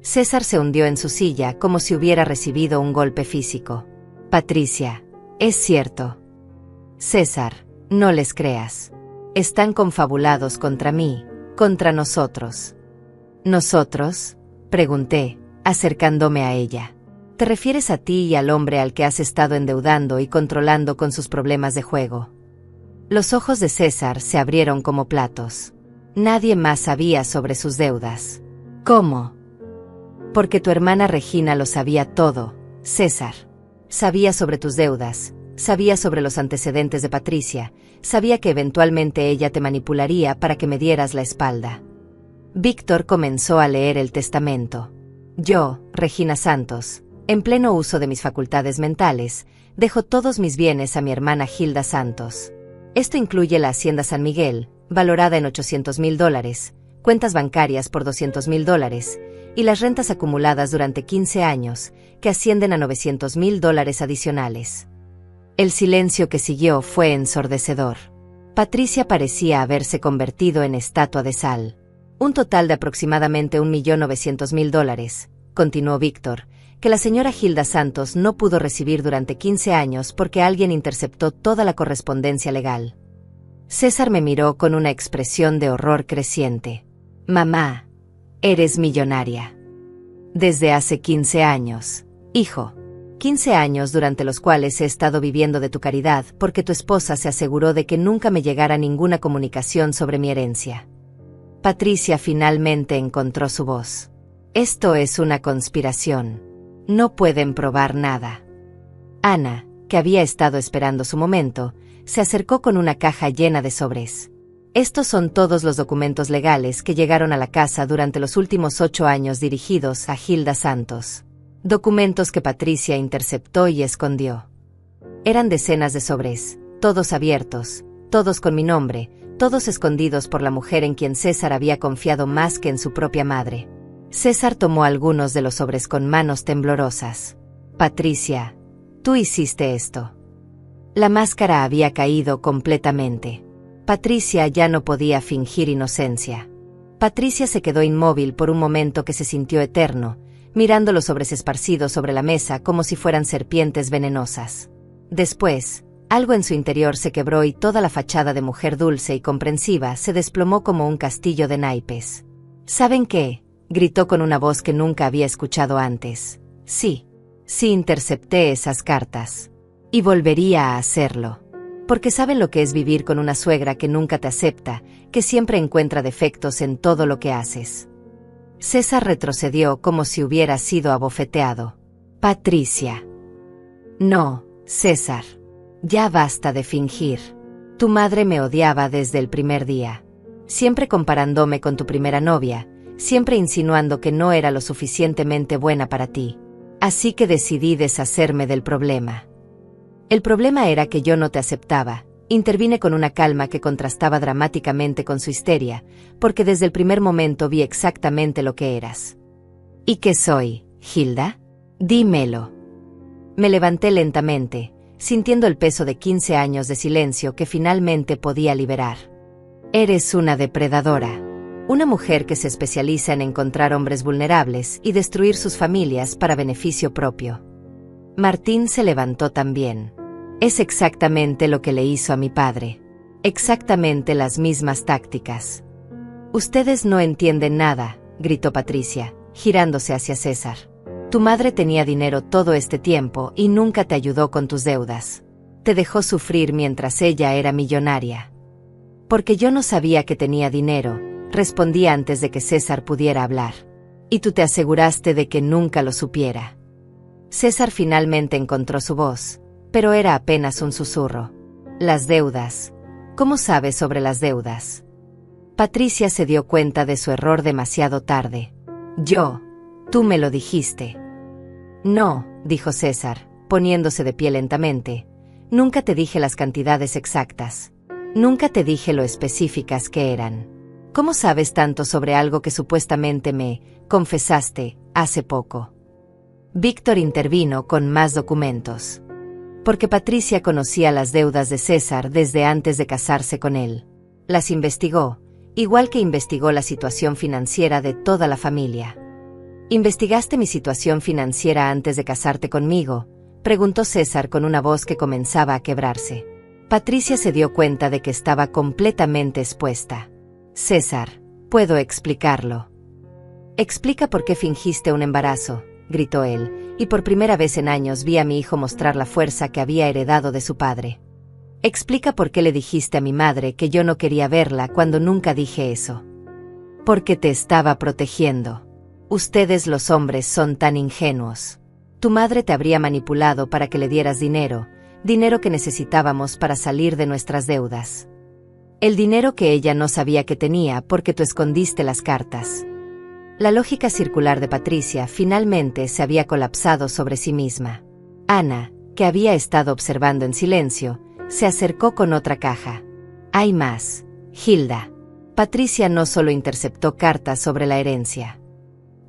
César se hundió en su silla como si hubiera recibido un golpe físico. «Patricia, es cierto». «César, no les creas. Están confabulados contra mí, contra nosotros». «¿Nosotros?», pregunté, acercándome a ella. «¿Te refieres a ti y al hombre al que has estado endeudando y controlando con sus problemas de juego?». Los ojos de César se abrieron como platos. Nadie más sabía sobre sus deudas. «¿Cómo?». «Porque tu hermana Regina lo sabía todo, César. Sabía sobre tus deudas, sabía sobre los antecedentes de Patricia, sabía que eventualmente ella te manipularía para que me dieras la espalda». Víctor comenzó a leer el testamento. «Yo, Regina Santos, en pleno uso de mis facultades mentales, dejo todos mis bienes a mi hermana Hilda Santos. Esto incluye la hacienda San Miguel, valorada en $800,000, cuentas bancarias por $200,000, y las rentas acumuladas durante 15 años, que ascienden a $900,000 adicionales». El silencio que siguió fue ensordecedor. Patricia parecía haberse convertido en estatua de sal. Un total de aproximadamente $1.900.000, continuó Víctor, que la señora Hilda Santos no pudo recibir durante 15 años porque alguien interceptó toda la correspondencia legal. César me miró con una expresión de horror creciente. Mamá, eres millonaria. Desde hace 15 años, hijo. 15 años durante los cuales he estado viviendo de tu caridad porque tu esposa se aseguró de que nunca me llegara ninguna comunicación sobre mi herencia. Patricia finalmente encontró su voz. Esto es una conspiración. No pueden probar nada. Ana, que había estado esperando su momento, se acercó con una caja llena de sobres. Estos son todos los documentos legales que llegaron a la casa durante los últimos 8 años dirigidos a Hilda Santos. Documentos que Patricia interceptó y escondió. Eran decenas de sobres, todos abiertos, todos con mi nombre, todos escondidos por la mujer en quien César había confiado más que en su propia madre. César tomó algunos de los sobres con manos temblorosas. Patricia, tú hiciste esto. La máscara había caído completamente. Patricia ya no podía fingir inocencia. Patricia se quedó inmóvil por un momento que se sintió eterno, mirando los sobres esparcidos sobre la mesa como si fueran serpientes venenosas. Después, algo en su interior se quebró y toda la fachada de mujer dulce y comprensiva se desplomó como un castillo de naipes. ¿Saben qué?, gritó con una voz que nunca había escuchado antes. Sí intercepté esas cartas. Y volvería a hacerlo. Porque saben lo que es vivir con una suegra que nunca te acepta, que siempre encuentra defectos en todo lo que haces. César retrocedió como si hubiera sido abofeteado. Patricia. No, César. Ya basta de fingir. Tu madre me odiaba desde el primer día. Siempre comparándome con tu primera novia, siempre insinuando que no era lo suficientemente buena para ti. Así que decidí deshacerme del problema. El problema era que yo no te aceptaba. Intervine con una calma que contrastaba dramáticamente con su histeria, porque desde el primer momento vi exactamente lo que eras. ¿Y qué soy, Hilda? Dímelo. Me levanté lentamente, sintiendo el peso de 15 años de silencio que finalmente podía liberar. Eres una depredadora. Una mujer que se especializa en encontrar hombres vulnerables y destruir sus familias para beneficio propio. Martín se levantó también. Es exactamente lo que le hizo a mi padre. Exactamente las mismas tácticas. Ustedes no entienden nada, gritó Patricia, girándose hacia César. Tu madre tenía dinero todo este tiempo y nunca te ayudó con tus deudas. Te dejó sufrir mientras ella era millonaria. Porque yo no sabía que tenía dinero, respondí antes de que César pudiera hablar. Y tú te aseguraste de que nunca lo supiera. César finalmente encontró su voz, pero era apenas un susurro. Las deudas. ¿Cómo sabes sobre las deudas? Patricia se dio cuenta de su error demasiado tarde. Tú me lo dijiste. No, dijo César, poniéndose de pie lentamente. Nunca te dije las cantidades exactas. Nunca te dije lo específicas que eran. ¿Cómo sabes tanto sobre algo que supuestamente me confesaste hace poco? Víctor intervino con más documentos. Porque Patricia conocía las deudas de César desde antes de casarse con él. Las investigó, igual que investigó la situación financiera de toda la familia. ¿Investigaste mi situación financiera antes de casarte conmigo?, preguntó César con una voz que comenzaba a quebrarse. Patricia se dio cuenta de que estaba completamente expuesta. César, puedo explicarlo. Explica por qué fingiste un embarazo, gritó él, y por primera vez en años vi a mi hijo mostrar la fuerza que había heredado de su padre. Explica por qué le dijiste a mi madre que yo no quería verla cuando nunca dije eso. Porque te estaba protegiendo. Ustedes los hombres son tan ingenuos. Tu madre te habría manipulado para que le dieras dinero que necesitábamos para salir de nuestras deudas. El dinero que ella no sabía que tenía porque tú escondiste las cartas. La lógica circular de Patricia finalmente se había colapsado sobre sí misma. Ana, que había estado observando en silencio, se acercó con otra caja. Hay más, Hilda. Patricia no solo interceptó cartas sobre la herencia.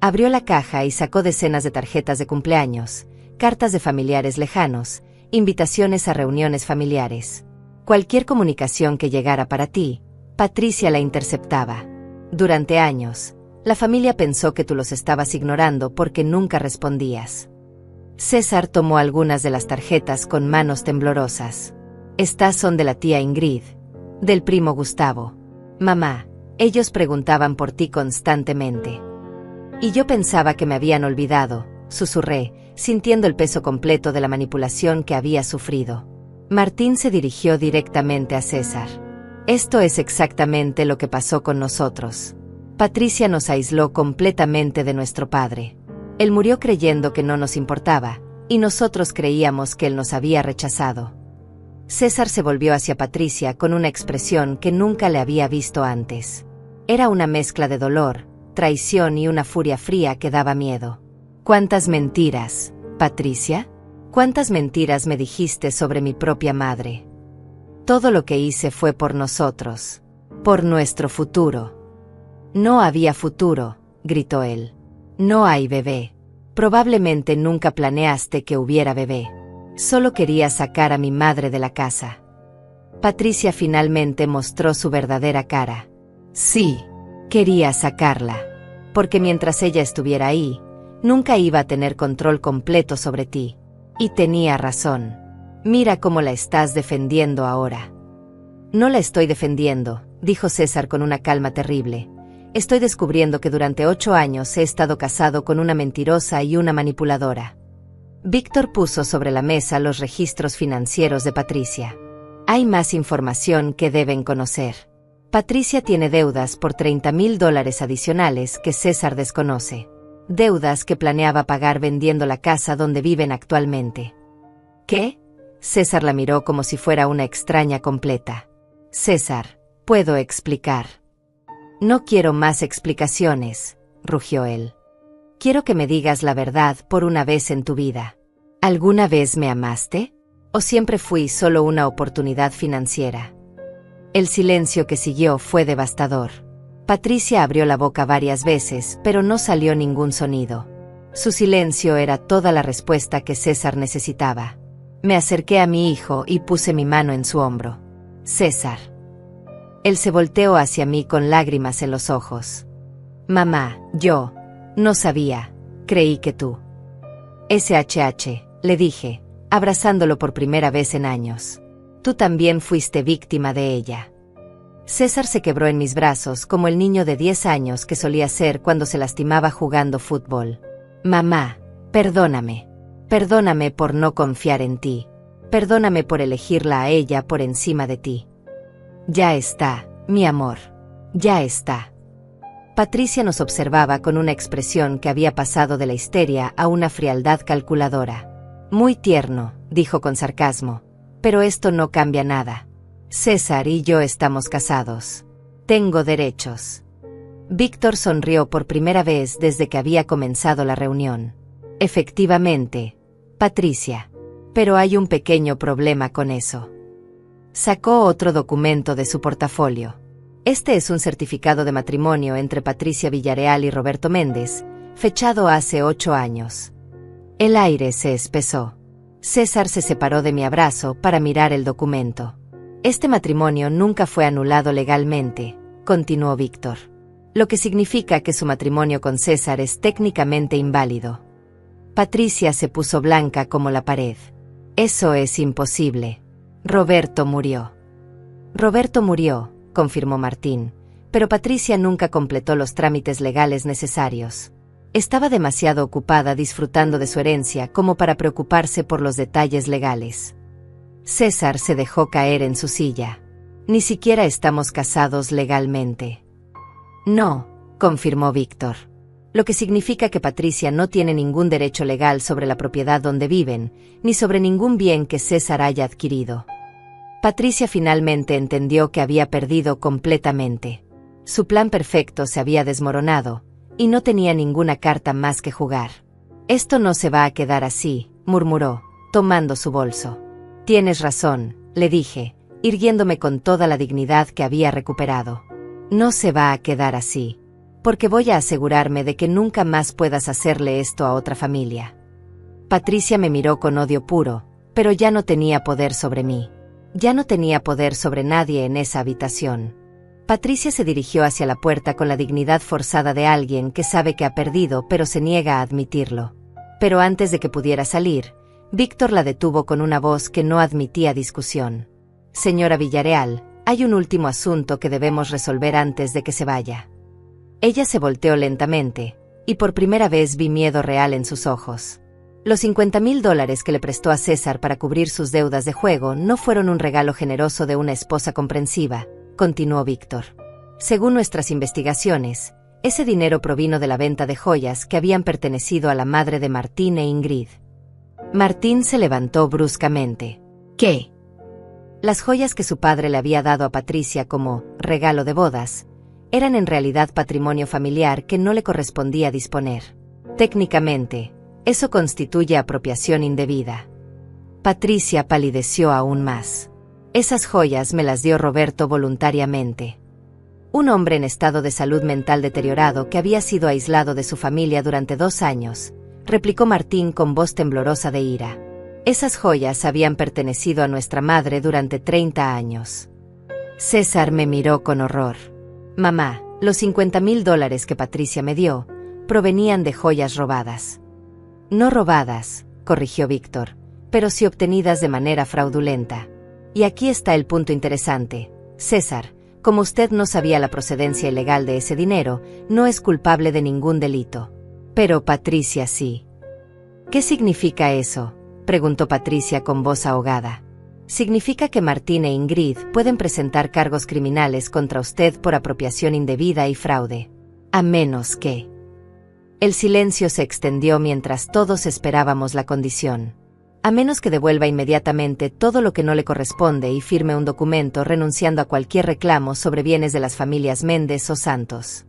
Abrió la caja y sacó decenas de tarjetas de cumpleaños, cartas de familiares lejanos, invitaciones a reuniones familiares. Cualquier comunicación que llegara para ti, Patricia la interceptaba. Durante años, la familia pensó que tú los estabas ignorando porque nunca respondías. César tomó algunas de las tarjetas con manos temblorosas. Estas son de la tía Ingrid, del primo Gustavo. Mamá, ellos preguntaban por ti constantemente. Y yo pensaba que me habían olvidado, susurré, sintiendo el peso completo de la manipulación que había sufrido. Martín se dirigió directamente a César. Esto es exactamente lo que pasó con nosotros. Patricia nos aisló completamente de nuestro padre. Él murió creyendo que no nos importaba, y nosotros creíamos que él nos había rechazado. César se volvió hacia Patricia con una expresión que nunca le había visto antes. Era una mezcla de dolor, traición y una furia fría que daba miedo. ¿Cuántas mentiras, Patricia? ¿Cuántas mentiras me dijiste sobre mi propia madre? Todo lo que hice fue por nosotros, por nuestro futuro. No había futuro, gritó él. No hay bebé. Probablemente nunca planeaste que hubiera bebé. Solo quería sacar a mi madre de la casa. Patricia finalmente mostró su verdadera cara. Sí, quería sacarla. Porque mientras ella estuviera ahí, nunca iba a tener control completo sobre ti. Y tenía razón. Mira cómo la estás defendiendo ahora. No la estoy defendiendo, dijo César con una calma terrible. Estoy descubriendo que durante 8 años he estado casado con una mentirosa y una manipuladora. Víctor puso sobre la mesa los registros financieros de Patricia. Hay más información que deben conocer. Patricia tiene deudas por $30,000 adicionales que César desconoce. Deudas que planeaba pagar vendiendo la casa donde viven actualmente. ¿Qué? César la miró como si fuera una extraña completa. César, puedo explicar. No quiero más explicaciones, rugió él. Quiero que me digas la verdad por una vez en tu vida. ¿Alguna vez me amaste? ¿O siempre fui solo una oportunidad financiera? El silencio que siguió fue devastador. Patricia abrió la boca varias veces, pero no salió ningún sonido. Su silencio era toda la respuesta que César necesitaba. Me acerqué a mi hijo y puse mi mano en su hombro. César. Él se volteó hacia mí con lágrimas en los ojos. Mamá, yo no sabía, creí que tú. SHH, le dije, abrazándolo por primera vez en años. Tú también fuiste víctima de ella. César se quebró en mis brazos como el niño de 10 años que solía ser cuando se lastimaba jugando fútbol. Mamá, perdóname. Perdóname por no confiar en ti. Perdóname por elegirla a ella por encima de ti. Ya está, mi amor. Ya está. Patricia nos observaba con una expresión que había pasado de la histeria a una frialdad calculadora. Muy tierno, dijo con sarcasmo. Pero esto no cambia nada. César y yo estamos casados. Tengo derechos. Víctor sonrió por primera vez desde que había comenzado la reunión. Efectivamente, Patricia. Pero hay un pequeño problema con eso. Sacó otro documento de su portafolio. Este es un certificado de matrimonio entre Patricia Villarreal y Roberto Méndez, fechado hace 8 años. El aire se espesó. César se separó de mi abrazo para mirar el documento. Este matrimonio nunca fue anulado legalmente, continuó Víctor. Lo que significa que su matrimonio con César es técnicamente inválido. Patricia se puso blanca como la pared. Eso es imposible. Roberto murió. Roberto murió, confirmó Martín, pero Patricia nunca completó los trámites legales necesarios. Estaba demasiado ocupada disfrutando de su herencia como para preocuparse por los detalles legales. César se dejó caer en su silla. Ni siquiera estamos casados legalmente. No, confirmó Víctor. Lo que significa que Patricia no tiene ningún derecho legal sobre la propiedad donde viven, ni sobre ningún bien que César haya adquirido. Patricia finalmente entendió que había perdido completamente. Su plan perfecto se había desmoronado, y no tenía ninguna carta más que jugar. Esto no se va a quedar así, murmuró, tomando su bolso. Tienes razón, le dije, irguiéndome con toda la dignidad que había recuperado. No se va a quedar así. Porque voy a asegurarme de que nunca más puedas hacerle esto a otra familia. Patricia me miró con odio puro, pero ya no tenía poder sobre mí. Ya no tenía poder sobre nadie en esa habitación. Patricia se dirigió hacia la puerta con la dignidad forzada de alguien que sabe que ha perdido pero se niega a admitirlo. Pero antes de que pudiera salir, Víctor la detuvo con una voz que no admitía discusión. «Señora Villarreal, hay un último asunto que debemos resolver antes de que se vaya». Ella se volteó lentamente, y por primera vez vi miedo real en sus ojos. Los $50,000 que le prestó a César para cubrir sus deudas de juego no fueron un regalo generoso de una esposa comprensiva, continuó Víctor. Según nuestras investigaciones, ese dinero provino de la venta de joyas que habían pertenecido a la madre de Martín e Ingrid. Martín se levantó bruscamente. ¿Qué? Las joyas que su padre le había dado a Patricia como regalo de bodas eran en realidad patrimonio familiar que no le correspondía disponer. Técnicamente, eso constituye apropiación indebida. Patricia palideció aún más. Esas joyas me las dio Roberto voluntariamente. Un hombre en estado de salud mental deteriorado que había sido aislado de su familia durante 2 años, replicó Martín con voz temblorosa de ira. Esas joyas habían pertenecido a nuestra madre durante 30 años. César me miró con horror. Mamá, los $50,000 que Patricia me dio provenían de joyas robadas. No robadas, corrigió Víctor, pero sí obtenidas de manera fraudulenta. Y aquí está el punto interesante. César, como usted no sabía la procedencia ilegal de ese dinero, no es culpable de ningún delito. Pero Patricia sí. ¿Qué significa eso?, preguntó Patricia con voz ahogada. Significa que Martín e Ingrid pueden presentar cargos criminales contra usted por apropiación indebida y fraude. A menos que... El silencio se extendió mientras todos esperábamos la condición. A menos que devuelva inmediatamente todo lo que no le corresponde y firme un documento renunciando a cualquier reclamo sobre bienes de las familias Méndez o Santos.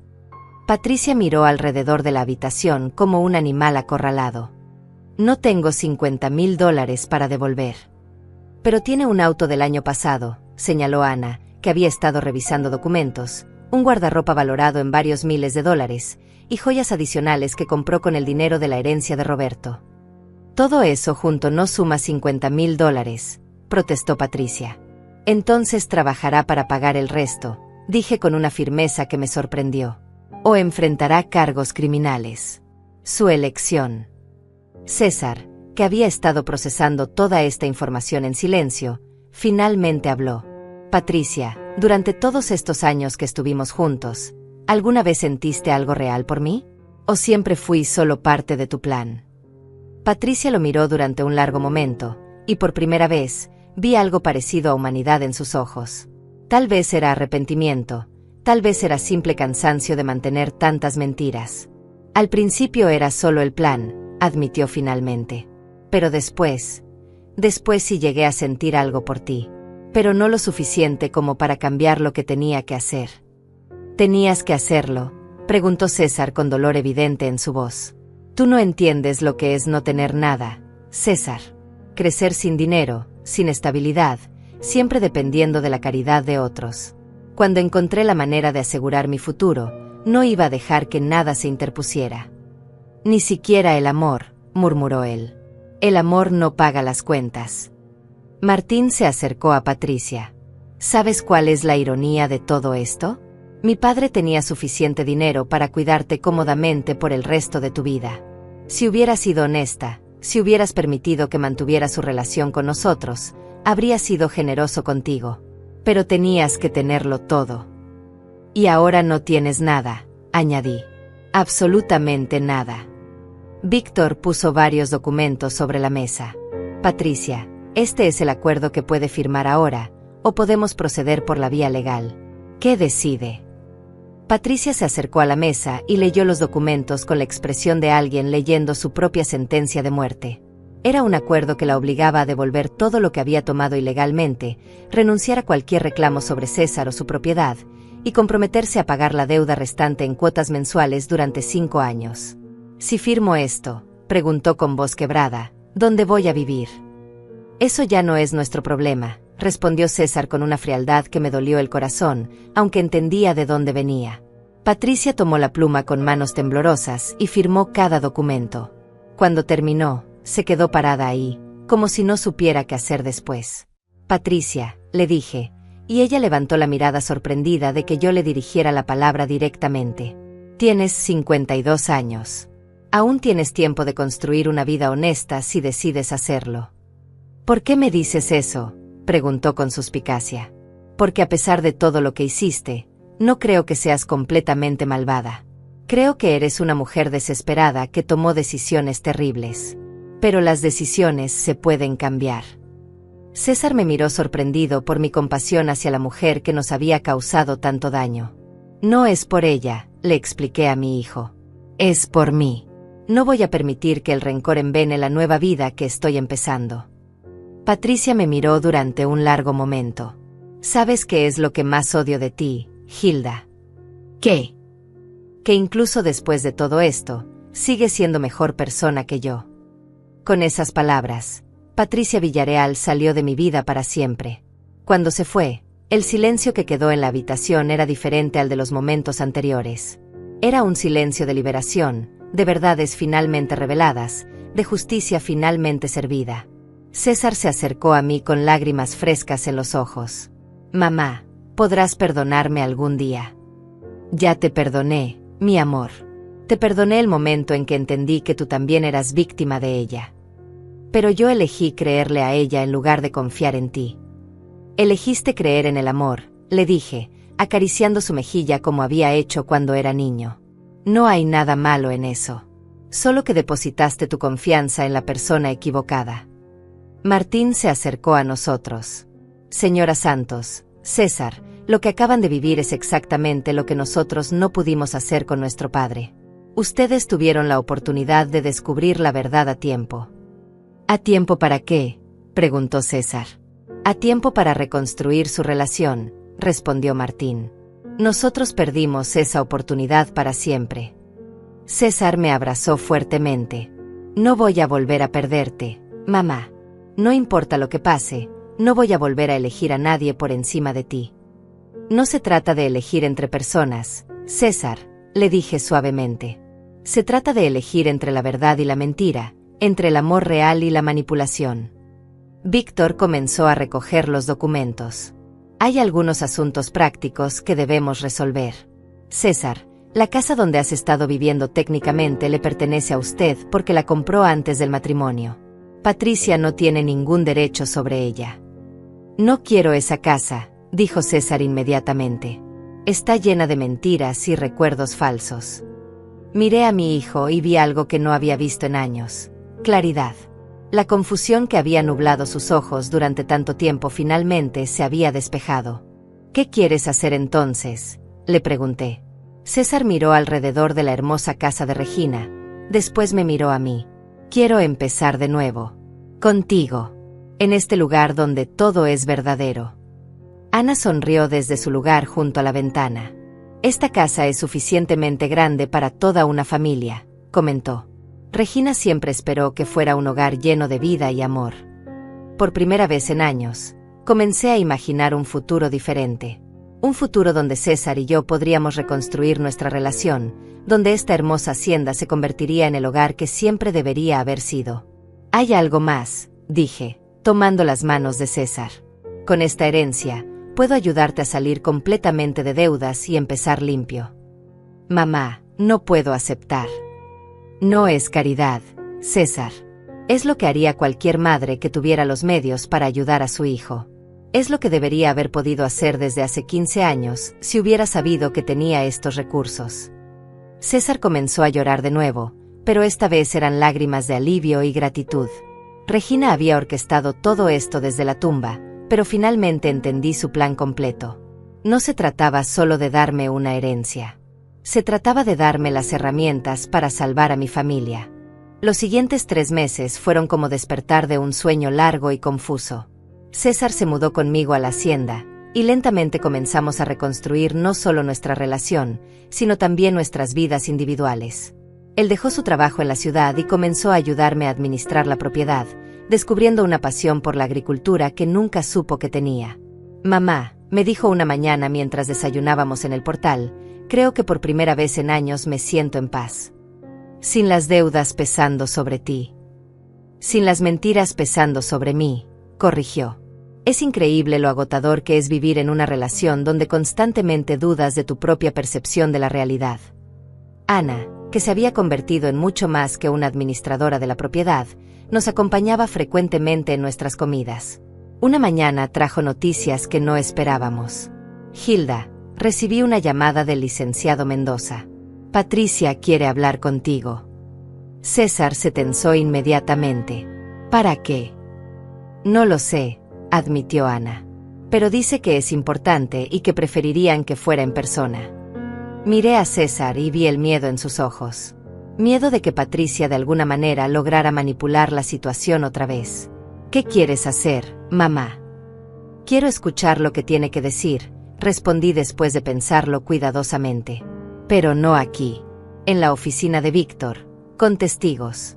Patricia miró alrededor de la habitación como un animal acorralado. No tengo $50,000 para devolver. Pero tiene un auto del año pasado, señaló Ana, que había estado revisando documentos, un guardarropa valorado en varios miles de dólares, y joyas adicionales que compró con el dinero de la herencia de Roberto. Todo eso junto no suma $50,000, protestó Patricia. Entonces trabajará para pagar el resto, dije con una firmeza que me sorprendió. O enfrentará cargos criminales. Su elección. César, que había estado procesando toda esta información en silencio, finalmente habló. Patricia, durante todos estos años que estuvimos juntos, ¿alguna vez sentiste algo real por mí? ¿O siempre fui solo parte de tu plan? Patricia lo miró durante un largo momento, y por primera vez, vi algo parecido a humanidad en sus ojos. Tal vez era arrepentimiento, tal vez era simple cansancio de mantener tantas mentiras. Al principio era solo el plan, admitió finalmente. Pero después sí llegué a sentir algo por ti. Pero no lo suficiente como para cambiar lo que tenía que hacer. ¿Tenías que hacerlo?, preguntó César con dolor evidente en su voz. Tú no entiendes lo que es no tener nada, César. Crecer sin dinero, sin estabilidad, siempre dependiendo de la caridad de otros. Cuando encontré la manera de asegurar mi futuro, no iba a dejar que nada se interpusiera. Ni siquiera el amor, murmuró él. El amor no paga las cuentas. Martín se acercó a Patricia. ¿Sabes cuál es la ironía de todo esto? Mi padre tenía suficiente dinero para cuidarte cómodamente por el resto de tu vida. Si hubieras sido honesta, si hubieras permitido que mantuviera su relación con nosotros, habría sido generoso contigo. Pero tenías que tenerlo todo. Y ahora no tienes nada, añadí. Absolutamente nada. Víctor puso varios documentos sobre la mesa. Patricia, este es el acuerdo que puede firmar ahora, o podemos proceder por la vía legal. ¿Qué decide? Patricia se acercó a la mesa y leyó los documentos con la expresión de alguien leyendo su propia sentencia de muerte. Era un acuerdo que la obligaba a devolver todo lo que había tomado ilegalmente, renunciar a cualquier reclamo sobre César o su propiedad, y comprometerse a pagar la deuda restante en cuotas mensuales durante 5 años. Si firmo esto, preguntó con voz quebrada, ¿dónde voy a vivir? Eso ya no es nuestro problema, respondió César con una frialdad que me dolió el corazón, aunque entendía de dónde venía. Patricia tomó la pluma con manos temblorosas y firmó cada documento. Cuando terminó, se quedó parada ahí, como si no supiera qué hacer después. Patricia, le dije, y ella levantó la mirada sorprendida de que yo le dirigiera la palabra directamente. Tienes 52 años. Aún tienes tiempo de construir una vida honesta si decides hacerlo. ¿Por qué me dices eso?, preguntó con suspicacia. Porque a pesar de todo lo que hiciste, no creo que seas completamente malvada. Creo que eres una mujer desesperada que tomó decisiones terribles. Pero las decisiones se pueden cambiar. César me miró sorprendido por mi compasión hacia la mujer que nos había causado tanto daño. No es por ella, le expliqué a mi hijo. Es por mí. No voy a permitir que el rencor envene la nueva vida que estoy empezando. Patricia me miró durante un largo momento. ¿Sabes qué es lo que más odio de ti, Hilda? ¿Qué? Que incluso después de todo esto, sigues siendo mejor persona que yo. Con esas palabras, Patricia Villarreal salió de mi vida para siempre. Cuando se fue, el silencio que quedó en la habitación era diferente al de los momentos anteriores. Era un silencio de liberación, de verdades finalmente reveladas, de justicia finalmente servida. César se acercó a mí con lágrimas frescas en los ojos. Mamá, ¿podrás perdonarme algún día? Ya te perdoné, mi amor. Te perdoné el momento en que entendí que tú también eras víctima de ella. Pero yo elegí creerle a ella en lugar de confiar en ti. Elegiste creer en el amor, le dije, acariciando su mejilla como había hecho cuando era niño. No hay nada malo en eso. Solo que depositaste tu confianza en la persona equivocada. Martín se acercó a nosotros. Señora Santos, César, lo que acaban de vivir es exactamente lo que nosotros no pudimos hacer con nuestro padre. Ustedes tuvieron la oportunidad de descubrir la verdad a tiempo. ¿A tiempo para qué?, preguntó César. A tiempo para reconstruir su relación, respondió Martín. Nosotros perdimos esa oportunidad para siempre. César me abrazó fuertemente. No voy a volver a perderte, mamá. No importa lo que pase, no voy a volver a elegir a nadie por encima de ti. No se trata de elegir entre personas, César, le dije suavemente. Se trata de elegir entre la verdad y la mentira, entre el amor real y la manipulación. Víctor comenzó a recoger los documentos. Hay algunos asuntos prácticos que debemos resolver. César, la casa donde has estado viviendo técnicamente le pertenece a usted porque la compró antes del matrimonio. Patricia no tiene ningún derecho sobre ella. No quiero esa casa, dijo César inmediatamente. Está llena de mentiras y recuerdos falsos. Miré a mi hijo y vi algo que no había visto en años. Claridad. La confusión que había nublado sus ojos durante tanto tiempo finalmente se había despejado. ¿Qué quieres hacer entonces?, le pregunté. César miró alrededor de la hermosa casa de Regina. Después me miró a mí. Quiero empezar de nuevo. Contigo. En este lugar donde todo es verdadero. Ana sonrió desde su lugar junto a la ventana. Esta casa es suficientemente grande para toda una familia, comentó. Regina siempre esperó que fuera un hogar lleno de vida y amor. Por primera vez en años, comencé a imaginar un futuro diferente. Un futuro donde César y yo podríamos reconstruir nuestra relación, donde esta hermosa hacienda se convertiría en el hogar que siempre debería haber sido. Hay algo más, dije, tomando las manos de César. Con esta herencia, puedo ayudarte a salir completamente de deudas y empezar limpio. Mamá, no puedo aceptar. No es caridad, César. Es lo que haría cualquier madre que tuviera los medios para ayudar a su hijo. Es lo que debería haber podido hacer desde hace 15 años si hubiera sabido que tenía estos recursos. César comenzó a llorar de nuevo, pero esta vez eran lágrimas de alivio y gratitud. Regina había orquestado todo esto desde la tumba, pero finalmente entendí su plan completo. No se trataba solo de darme una herencia. Se trataba de darme las herramientas para salvar a mi familia. Los siguientes 3 meses fueron como despertar de un sueño largo y confuso. César se mudó conmigo a la hacienda, y lentamente comenzamos a reconstruir no solo nuestra relación, sino también nuestras vidas individuales. Él dejó su trabajo en la ciudad y comenzó a ayudarme a administrar la propiedad, descubriendo una pasión por la agricultura que nunca supo que tenía. Mamá, me dijo una mañana mientras desayunábamos en el portal, creo que por primera vez en años me siento en paz. Sin las deudas pesando sobre ti. Sin las mentiras pesando sobre mí, corrigió. Es increíble lo agotador que es vivir en una relación donde constantemente dudas de tu propia percepción de la realidad. Ana, que se había convertido en mucho más que una administradora de la propiedad, nos acompañaba frecuentemente en nuestras comidas. Una mañana trajo noticias que no esperábamos. Hilda, recibí una llamada del licenciado Mendoza. Patricia quiere hablar contigo. César se tensó inmediatamente. ¿Para qué? No lo sé, admitió Ana. Pero dice que es importante y que preferirían que fuera en persona. Miré a César y vi el miedo en sus ojos. Miedo de que Patricia de alguna manera lograra manipular la situación otra vez. ¿Qué quieres hacer, mamá? Quiero escuchar lo que tiene que decir, respondí después de pensarlo cuidadosamente. Pero no aquí. En la oficina de Víctor, con testigos.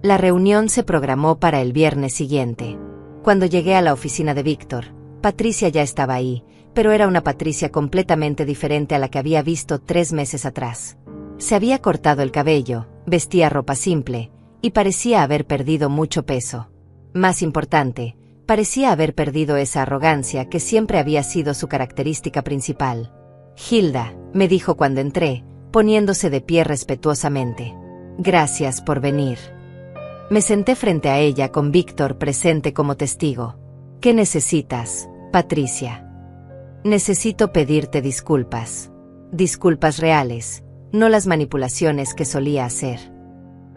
La reunión se programó para el viernes siguiente. Cuando llegué a la oficina de Víctor, Patricia ya estaba ahí, pero era una Patricia completamente diferente a la que había visto 3 meses atrás. Se había cortado el cabello, vestía ropa simple, y parecía haber perdido mucho peso. Más importante, parecía haber perdido esa arrogancia que siempre había sido su característica principal. Hilda, me dijo cuando entré, poniéndose de pie respetuosamente. Gracias por venir. Me senté frente a ella con Víctor presente como testigo. ¿Qué necesitas, Patricia? Necesito pedirte disculpas. Disculpas reales, no las manipulaciones que solía hacer.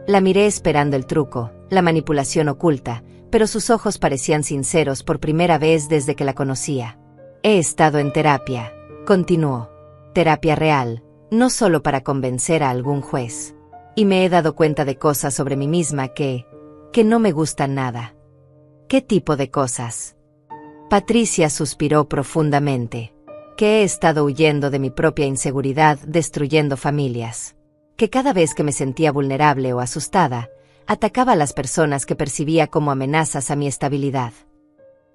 La miré esperando el truco, la manipulación oculta, pero sus ojos parecían sinceros por primera vez desde que la conocía. He estado en terapia, continuó. Terapia real, no solo para convencer a algún juez. Y me he dado cuenta de cosas sobre mí misma que no me gustan nada. ¿Qué tipo de cosas? Patricia suspiró profundamente. Que he estado huyendo de mi propia inseguridad, destruyendo familias. Que cada vez que me sentía vulnerable o asustada, atacaba a las personas que percibía como amenazas a mi estabilidad.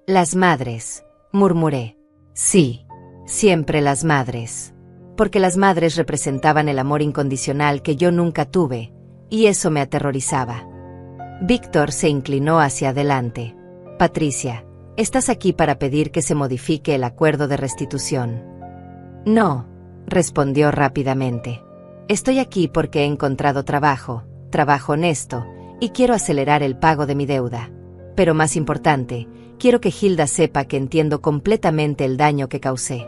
Las madres, murmuré. Sí, siempre las madres. Porque las madres representaban el amor incondicional que yo nunca tuve, y eso me aterrorizaba. Víctor se inclinó hacia adelante. Patricia, estás aquí para pedir que se modifique el acuerdo de restitución. No, respondió rápidamente. Estoy aquí porque he encontrado trabajo honesto, y quiero acelerar el pago de mi deuda. Pero más importante, quiero que Hilda sepa que entiendo completamente el daño que causé.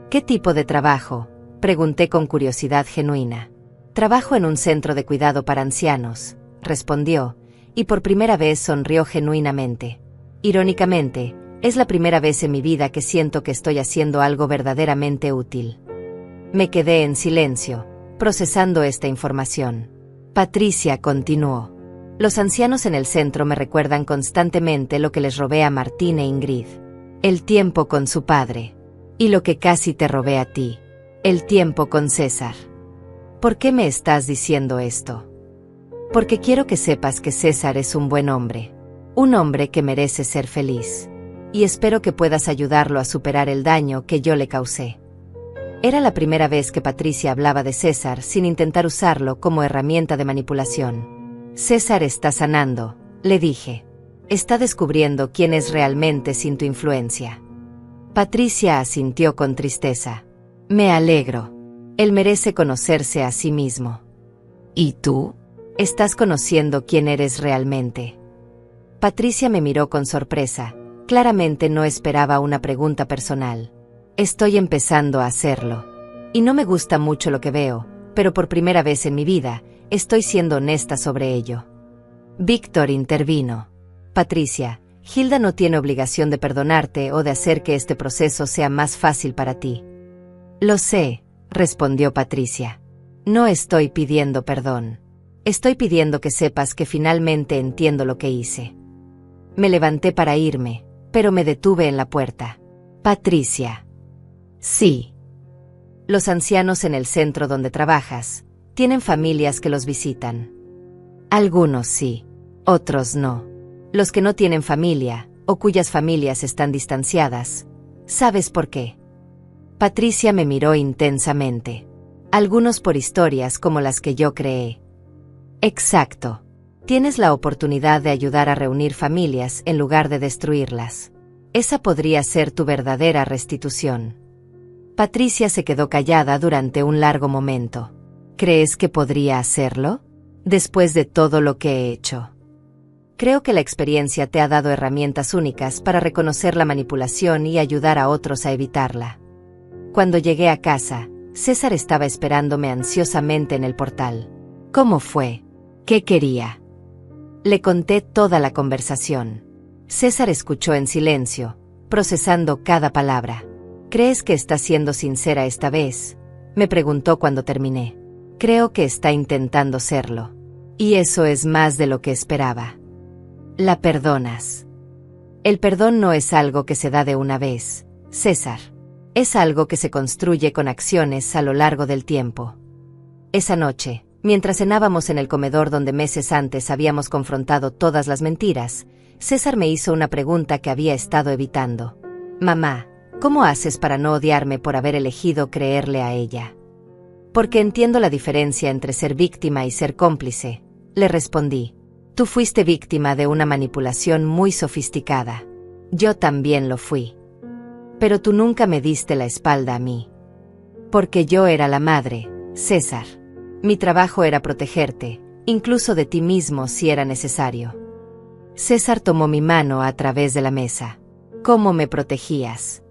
¿Qué tipo de trabajo?, pregunté con curiosidad genuina. Trabajo en un centro de cuidado para ancianos, respondió, y por primera vez sonrió genuinamente. Irónicamente, es la primera vez en mi vida que siento que estoy haciendo algo verdaderamente útil. Me quedé en silencio, procesando esta información. Patricia continuó. Los ancianos en el centro me recuerdan constantemente lo que les robé a Martín e Ingrid. El tiempo con su padre. Y lo que casi te robé a ti. El tiempo con César. ¿Por qué me estás diciendo esto? Porque quiero que sepas que César es un buen hombre. Un hombre que merece ser feliz. Y espero que puedas ayudarlo a superar el daño que yo le causé. Era la primera vez que Patricia hablaba de César sin intentar usarlo como herramienta de manipulación. César está sanando, le dije. Está descubriendo quién es realmente sin tu influencia. Patricia asintió con tristeza. Me alegro. Él merece conocerse a sí mismo. ¿Y tú? Estás conociendo quién eres realmente. Patricia me miró con sorpresa. Claramente no esperaba una pregunta personal. Estoy empezando a hacerlo. Y no me gusta mucho lo que veo, pero por primera vez en mi vida, estoy siendo honesta sobre ello. Víctor intervino. Patricia, Hilda no tiene obligación de perdonarte o de hacer que este proceso sea más fácil para ti. Lo sé, respondió Patricia. No estoy pidiendo perdón. Estoy pidiendo que sepas que finalmente entiendo lo que hice. Me levanté para irme, pero me detuve en la puerta. Patricia. Sí. Los ancianos en el centro donde trabajas, tienen familias que los visitan. Algunos sí, otros no. Los que no tienen familia, o cuyas familias están distanciadas, ¿sabes por qué? Patricia me miró intensamente. Algunos por historias como las que yo creé. Exacto. Tienes la oportunidad de ayudar a reunir familias en lugar de destruirlas. Esa podría ser tu verdadera restitución. Patricia se quedó callada durante un largo momento. ¿Crees que podría hacerlo? Después de todo lo que he hecho. Creo que la experiencia te ha dado herramientas únicas para reconocer la manipulación y ayudar a otros a evitarla. Cuando llegué a casa, César estaba esperándome ansiosamente en el portal. ¿Cómo fue? ¿Qué quería? Le conté toda la conversación. César escuchó en silencio, procesando cada palabra. ¿Crees que está siendo sincera esta vez?, me preguntó cuando terminé. Creo que está intentando serlo. Y eso es más de lo que esperaba. La perdonas. El perdón no es algo que se da de una vez, César. Es algo que se construye con acciones a lo largo del tiempo. Esa noche, mientras cenábamos en el comedor donde meses antes habíamos confrontado todas las mentiras, César me hizo una pregunta que había estado evitando. Mamá, ¿cómo haces para no odiarme por haber elegido creerle a ella? Porque entiendo la diferencia entre ser víctima y ser cómplice, le respondí. Tú fuiste víctima de una manipulación muy sofisticada. Yo también lo fui. Pero tú nunca me diste la espalda a mí. Porque yo era la madre, César. Mi trabajo era protegerte, incluso de ti mismo si era necesario. César tomó mi mano a través de la mesa. ¿Cómo me protegías?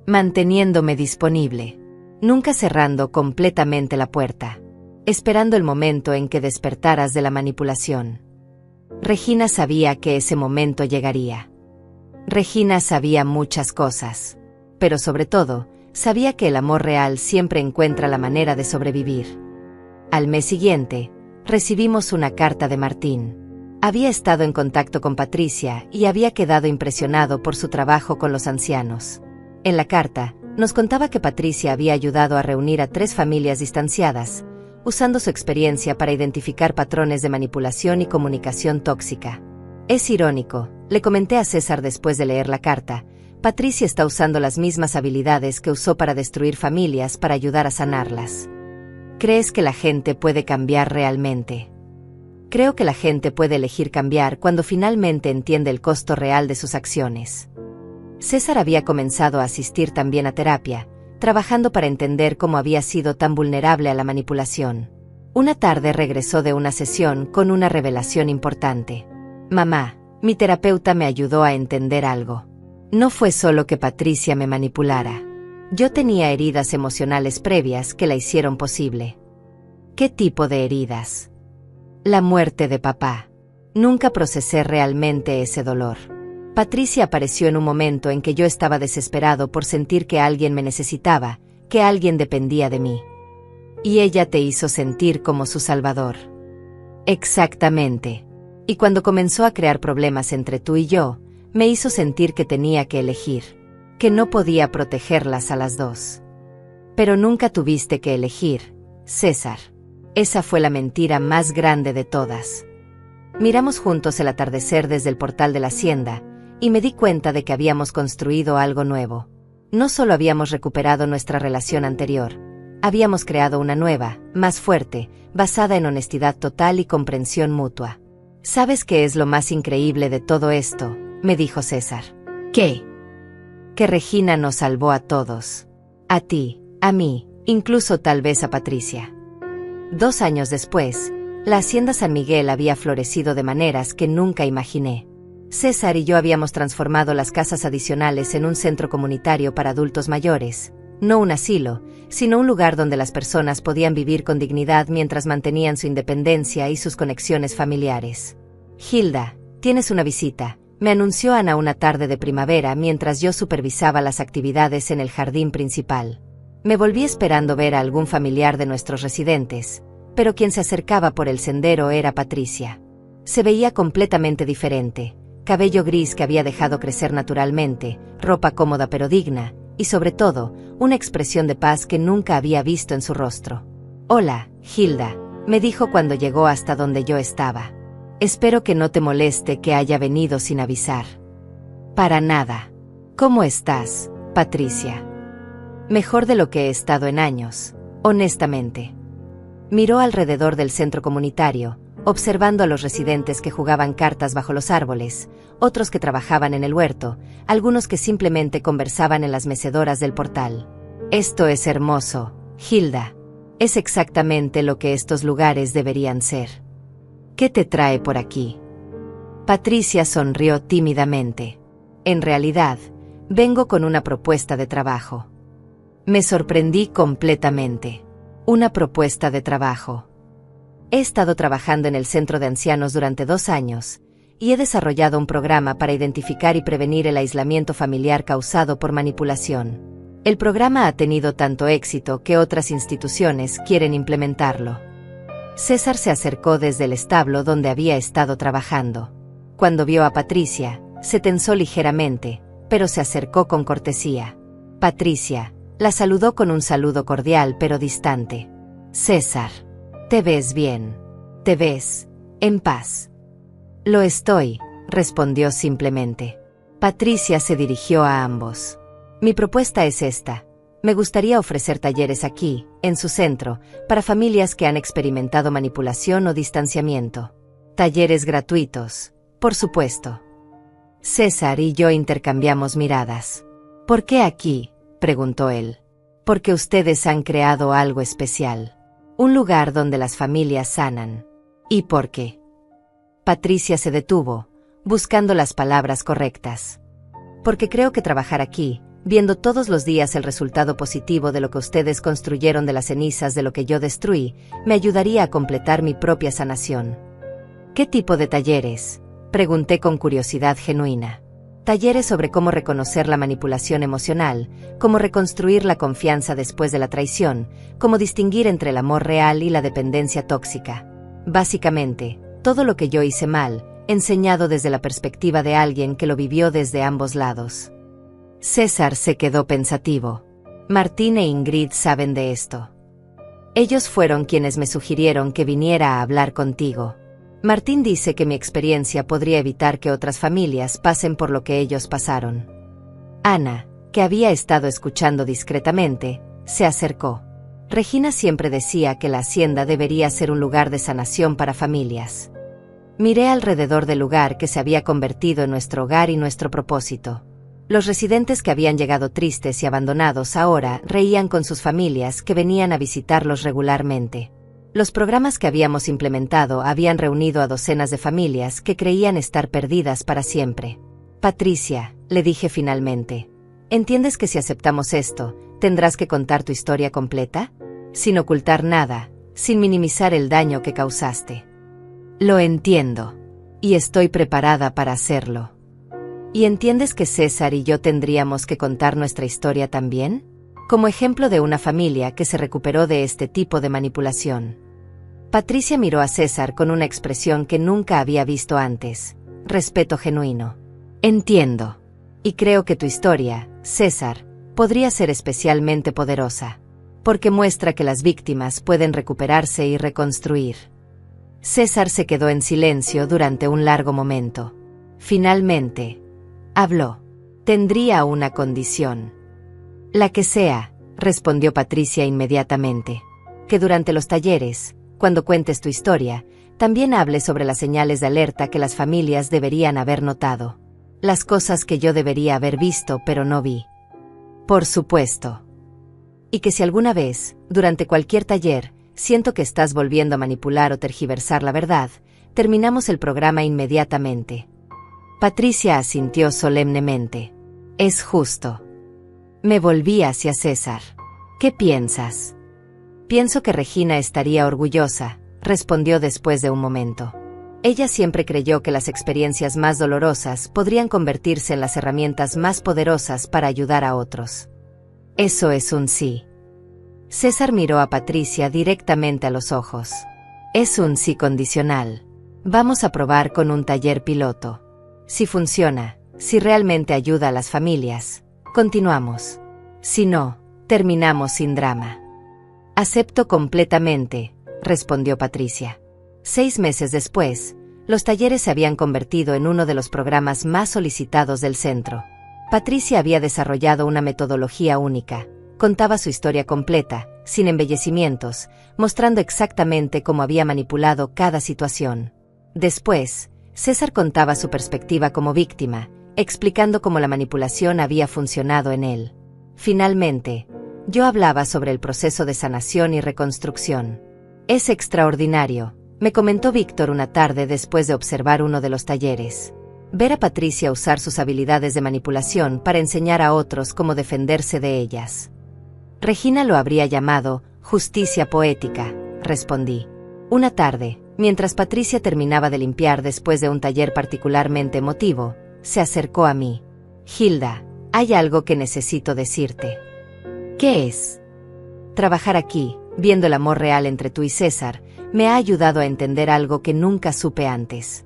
Manteniéndome disponible, nunca cerrando completamente la puerta, esperando el momento en que despertaras de la manipulación. Regina sabía que ese momento llegaría. Regina sabía muchas cosas, pero sobre todo, sabía que el amor real siempre encuentra la manera de sobrevivir. Al mes siguiente, recibimos una carta de Martín. Había estado en contacto con Patricia y había quedado impresionado por su trabajo con los ancianos. En la carta, nos contaba que Patricia había ayudado a reunir a 3 familias distanciadas, usando su experiencia para identificar patrones de manipulación y comunicación tóxica. Es irónico, le comenté a César después de leer la carta, Patricia está usando las mismas habilidades que usó para destruir familias para ayudar a sanarlas. ¿Crees que la gente puede cambiar realmente? Creo que la gente puede elegir cambiar cuando finalmente entiende el costo real de sus acciones. César había comenzado a asistir también a terapia, trabajando para entender cómo había sido tan vulnerable a la manipulación. Una tarde regresó de una sesión con una revelación importante. Mamá, mi terapeuta me ayudó a entender algo. No fue solo que Patricia me manipulara. Yo tenía heridas emocionales previas que la hicieron posible. ¿Qué tipo de heridas? La muerte de papá. Nunca procesé realmente ese dolor. Patricia apareció en un momento en que yo estaba desesperado por sentir que alguien me necesitaba, que alguien dependía de mí. Y ella te hizo sentir como su salvador. Exactamente. Y cuando comenzó a crear problemas entre tú y yo, me hizo sentir que tenía que elegir, que no podía protegerlas a las dos. Pero nunca tuviste que elegir, César. Esa fue la mentira más grande de todas. Miramos juntos el atardecer desde el portal de la hacienda, y me di cuenta de que habíamos construido algo nuevo. No solo habíamos recuperado nuestra relación anterior, habíamos creado una nueva, más fuerte, basada en honestidad total y comprensión mutua. ¿Sabes qué es lo más increíble de todo esto?, me dijo César. ¿Qué? Que Regina nos salvó a todos. A ti, a mí, incluso tal vez a Patricia. 2 años después, la Hacienda San Miguel había florecido de maneras que nunca imaginé. César y yo habíamos transformado las casas adicionales en un centro comunitario para adultos mayores, no un asilo, sino un lugar donde las personas podían vivir con dignidad mientras mantenían su independencia y sus conexiones familiares. Hilda, tienes una visita, me anunció Ana una tarde de primavera mientras yo supervisaba las actividades en el jardín principal. Me volví esperando ver a algún familiar de nuestros residentes, pero quien se acercaba por el sendero era Patricia. Se veía completamente diferente, cabello gris que había dejado crecer naturalmente, ropa cómoda pero digna, y sobre todo, una expresión de paz que nunca había visto en su rostro. «Hola, Hilda», me dijo cuando llegó hasta donde yo estaba. «Espero que no te moleste que haya venido sin avisar». «Para nada. ¿Cómo estás, Patricia?» «Mejor de lo que he estado en años, honestamente». Miró alrededor del centro comunitario, observando a los residentes que jugaban cartas bajo los árboles, otros que trabajaban en el huerto, algunos que simplemente conversaban en las mecedoras del portal. Esto es hermoso, Hilda. Es exactamente lo que estos lugares deberían ser. ¿Qué te trae por aquí? Patricia sonrió tímidamente. En realidad, vengo con una propuesta de trabajo. Me sorprendí completamente. Una propuesta de trabajo. He estado trabajando en el centro de ancianos durante 2 años, y he desarrollado un programa para identificar y prevenir el aislamiento familiar causado por manipulación. El programa ha tenido tanto éxito que otras instituciones quieren implementarlo. César se acercó desde el establo donde había estado trabajando. Cuando vio a Patricia, se tensó ligeramente, pero se acercó con cortesía. Patricia la saludó con un saludo cordial pero distante. César, te ves bien. Te ves en paz. Lo estoy, respondió simplemente. Patricia se dirigió a ambos. Mi propuesta es esta. Me gustaría ofrecer talleres aquí, en su centro, para familias que han experimentado manipulación o distanciamiento. Talleres gratuitos, por supuesto. César y yo intercambiamos miradas. ¿Por qué aquí?, preguntó él. Porque ustedes han creado algo especial. Un lugar donde las familias sanan. ¿Y por qué? Patricia se detuvo, buscando las palabras correctas. Porque creo que trabajar aquí, viendo todos los días el resultado positivo de lo que ustedes construyeron de las cenizas de lo que yo destruí, me ayudaría a completar mi propia sanación. ¿Qué tipo de talleres?, pregunté con curiosidad genuina. Talleres sobre cómo reconocer la manipulación emocional, cómo reconstruir la confianza después de la traición, cómo distinguir entre el amor real y la dependencia tóxica. Básicamente, todo lo que yo hice mal, enseñado desde la perspectiva de alguien que lo vivió desde ambos lados. César se quedó pensativo. Martín e Ingrid saben de esto. Ellos fueron quienes me sugirieron que viniera a hablar contigo. Martín dice que mi experiencia podría evitar que otras familias pasen por lo que ellos pasaron. Ana, que había estado escuchando discretamente, se acercó. Regina siempre decía que la hacienda debería ser un lugar de sanación para familias. Miré alrededor del lugar que se había convertido en nuestro hogar y nuestro propósito. Los residentes que habían llegado tristes y abandonados ahora reían con sus familias que venían a visitarlos regularmente. Los programas que habíamos implementado habían reunido a docenas de familias que creían estar perdidas para siempre. Patricia, le dije finalmente, ¿entiendes que si aceptamos esto, tendrás que contar tu historia completa? Sin ocultar nada, sin minimizar el daño que causaste. Lo entiendo. Y estoy preparada para hacerlo. ¿Y entiendes que César y yo tendríamos que contar nuestra historia también? Como ejemplo de una familia que se recuperó de este tipo de manipulación. Patricia miró a César con una expresión que nunca había visto antes. Respeto genuino. Entiendo. Y creo que tu historia, César, podría ser especialmente poderosa. Porque muestra que las víctimas pueden recuperarse y reconstruir. César se quedó en silencio durante un largo momento. Finalmente, habló. Tendría una condición. La que sea, respondió Patricia inmediatamente. Que durante los talleres, cuando cuentes tu historia, también hables sobre las señales de alerta que las familias deberían haber notado. Las cosas que yo debería haber visto pero no vi. Por supuesto. Y que si alguna vez, durante cualquier taller, siento que estás volviendo a manipular o tergiversar la verdad, terminamos el programa inmediatamente. Patricia asintió solemnemente. Es justo. Me volví hacia César. ¿Qué piensas? Pienso que Regina estaría orgullosa, respondió después de un momento. Ella siempre creyó que las experiencias más dolorosas podrían convertirse en las herramientas más poderosas para ayudar a otros. Eso es un sí. César miró a Patricia directamente a los ojos. Es un sí condicional. Vamos a probar con un taller piloto. Si funciona, si realmente ayuda a las familias, continuamos. Si no, terminamos sin drama. Acepto completamente, respondió Patricia. 6 meses después, los talleres se habían convertido en uno de los programas más solicitados del centro. Patricia había desarrollado una metodología única, Contaba su historia completa, sin embellecimientos, mostrando exactamente cómo había manipulado cada situación. Después, César contaba su perspectiva como víctima, explicando cómo la manipulación había funcionado en él. Finalmente, yo hablaba sobre el proceso de sanación y reconstrucción. «Es extraordinario», me comentó Víctor una tarde después de observar uno de los talleres. Ver a Patricia usar sus habilidades de manipulación para enseñar a otros cómo defenderse de ellas. Regina lo habría llamado justicia poética, respondí. Una tarde, mientras Patricia terminaba de limpiar después de un taller particularmente emotivo, se acercó a mí. «Hilda, hay algo que necesito decirte». «¿Qué es?» «Trabajar aquí, viendo el amor real entre tú y César, me ha ayudado a entender algo que nunca supe antes».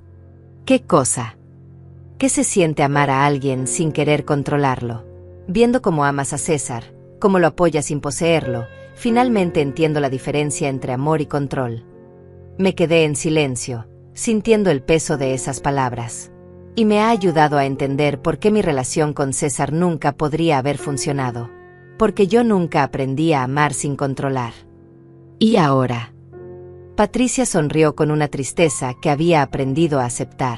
«¿Qué cosa?» «¿Qué se siente amar a alguien sin querer controlarlo? Viendo cómo amas a César, cómo lo apoyas sin poseerlo, finalmente entiendo la diferencia entre amor y control». Me quedé en silencio, sintiendo el peso de esas palabras. Y me ha ayudado a entender por qué mi relación con César nunca podría haber funcionado. Porque yo nunca aprendí a amar sin controlar. ¿Y ahora? Patricia sonrió con una tristeza que había aprendido a aceptar.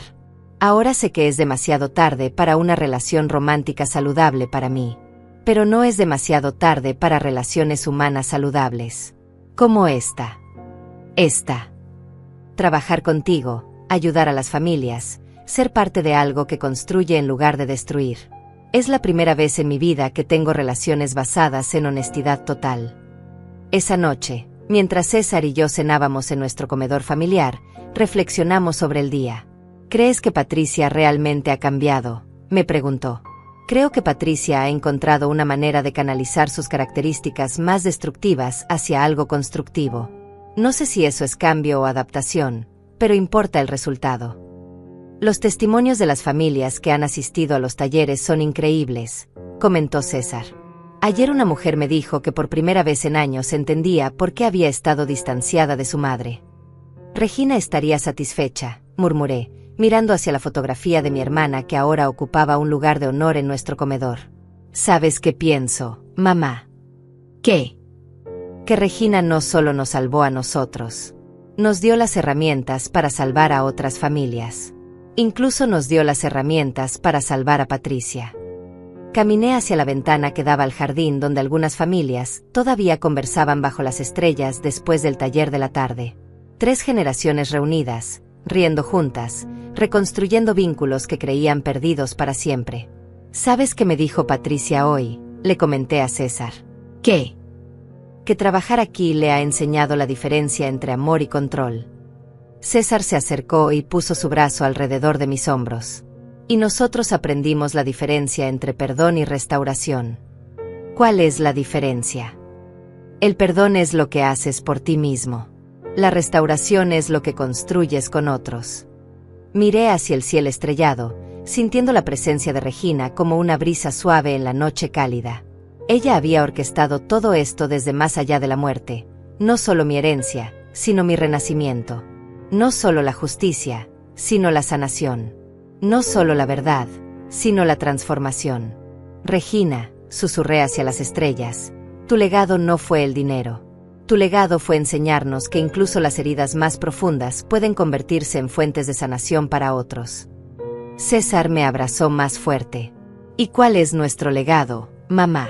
Ahora sé que es demasiado tarde para una relación romántica saludable para mí. Pero no es demasiado tarde para relaciones humanas saludables. Como esta. Trabajar contigo, ayudar a las familias, ser parte de algo que construye en lugar de destruir. Es la primera vez en mi vida que tengo relaciones basadas en honestidad total. Esa noche, mientras César y yo cenábamos en nuestro comedor familiar, reflexionamos sobre el día. ¿Crees que Patricia realmente ha cambiado?, me preguntó. Creo que Patricia ha encontrado una manera de canalizar sus características más destructivas hacia algo constructivo. No sé si eso es cambio o adaptación, pero importa el resultado. Los testimonios de las familias que han asistido a los talleres son increíbles, comentó César. Ayer una mujer me dijo que por primera vez en años entendía por qué había estado distanciada de su madre. Regina estaría satisfecha, murmuré, mirando hacia la fotografía de mi hermana que ahora ocupaba un lugar de honor en nuestro comedor. ¿Sabes qué pienso, mamá? ¿Qué? Que Regina no solo nos salvó a nosotros. Nos dio las herramientas para salvar a otras familias. Incluso nos dio las herramientas para salvar a Patricia. Caminé hacia la ventana que daba al jardín donde algunas familias todavía conversaban bajo las estrellas después del taller de la tarde. 3 generaciones reunidas, riendo juntas, reconstruyendo vínculos que creían perdidos para siempre. ¿Sabes qué me dijo Patricia hoy?, le comenté a César. ¿Qué? Que trabajar aquí le ha enseñado la diferencia entre amor y control. César se acercó y puso su brazo alrededor de mis hombros. Y nosotros aprendimos la diferencia entre perdón y restauración. ¿Cuál es la diferencia? El perdón es lo que haces por ti mismo. La restauración es lo que construyes con otros. Miré hacia el cielo estrellado, sintiendo la presencia de Regina como una brisa suave en la noche cálida. Ella había orquestado todo esto desde más allá de la muerte, no solo mi herencia, sino mi renacimiento. No solo la justicia, sino la sanación. No solo la verdad, sino la transformación. Regina, susurré hacia las estrellas, tu legado no fue el dinero. Tu legado fue enseñarnos que incluso las heridas más profundas pueden convertirse en fuentes de sanación para otros. César me abrazó más fuerte. ¿Y cuál es nuestro legado, mamá?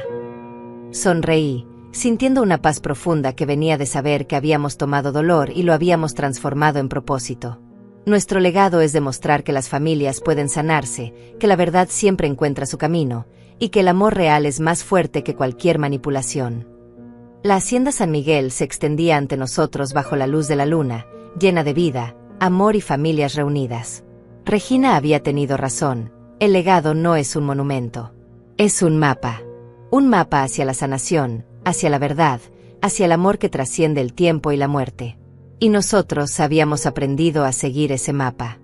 Sonreí, sintiendo una paz profunda que venía de saber que habíamos tomado dolor y lo habíamos transformado en propósito. Nuestro legado es demostrar que las familias pueden sanarse, que la verdad siempre encuentra su camino, y que el amor real es más fuerte que cualquier manipulación. La hacienda San Miguel se extendía ante nosotros bajo la luz de la luna, llena de vida, amor y familias reunidas. Regina había tenido razón, el legado no es un monumento. Es un mapa. Un mapa hacia la sanación, hacia la verdad, hacia el amor que trasciende el tiempo y la muerte. Y nosotros habíamos aprendido a seguir ese mapa.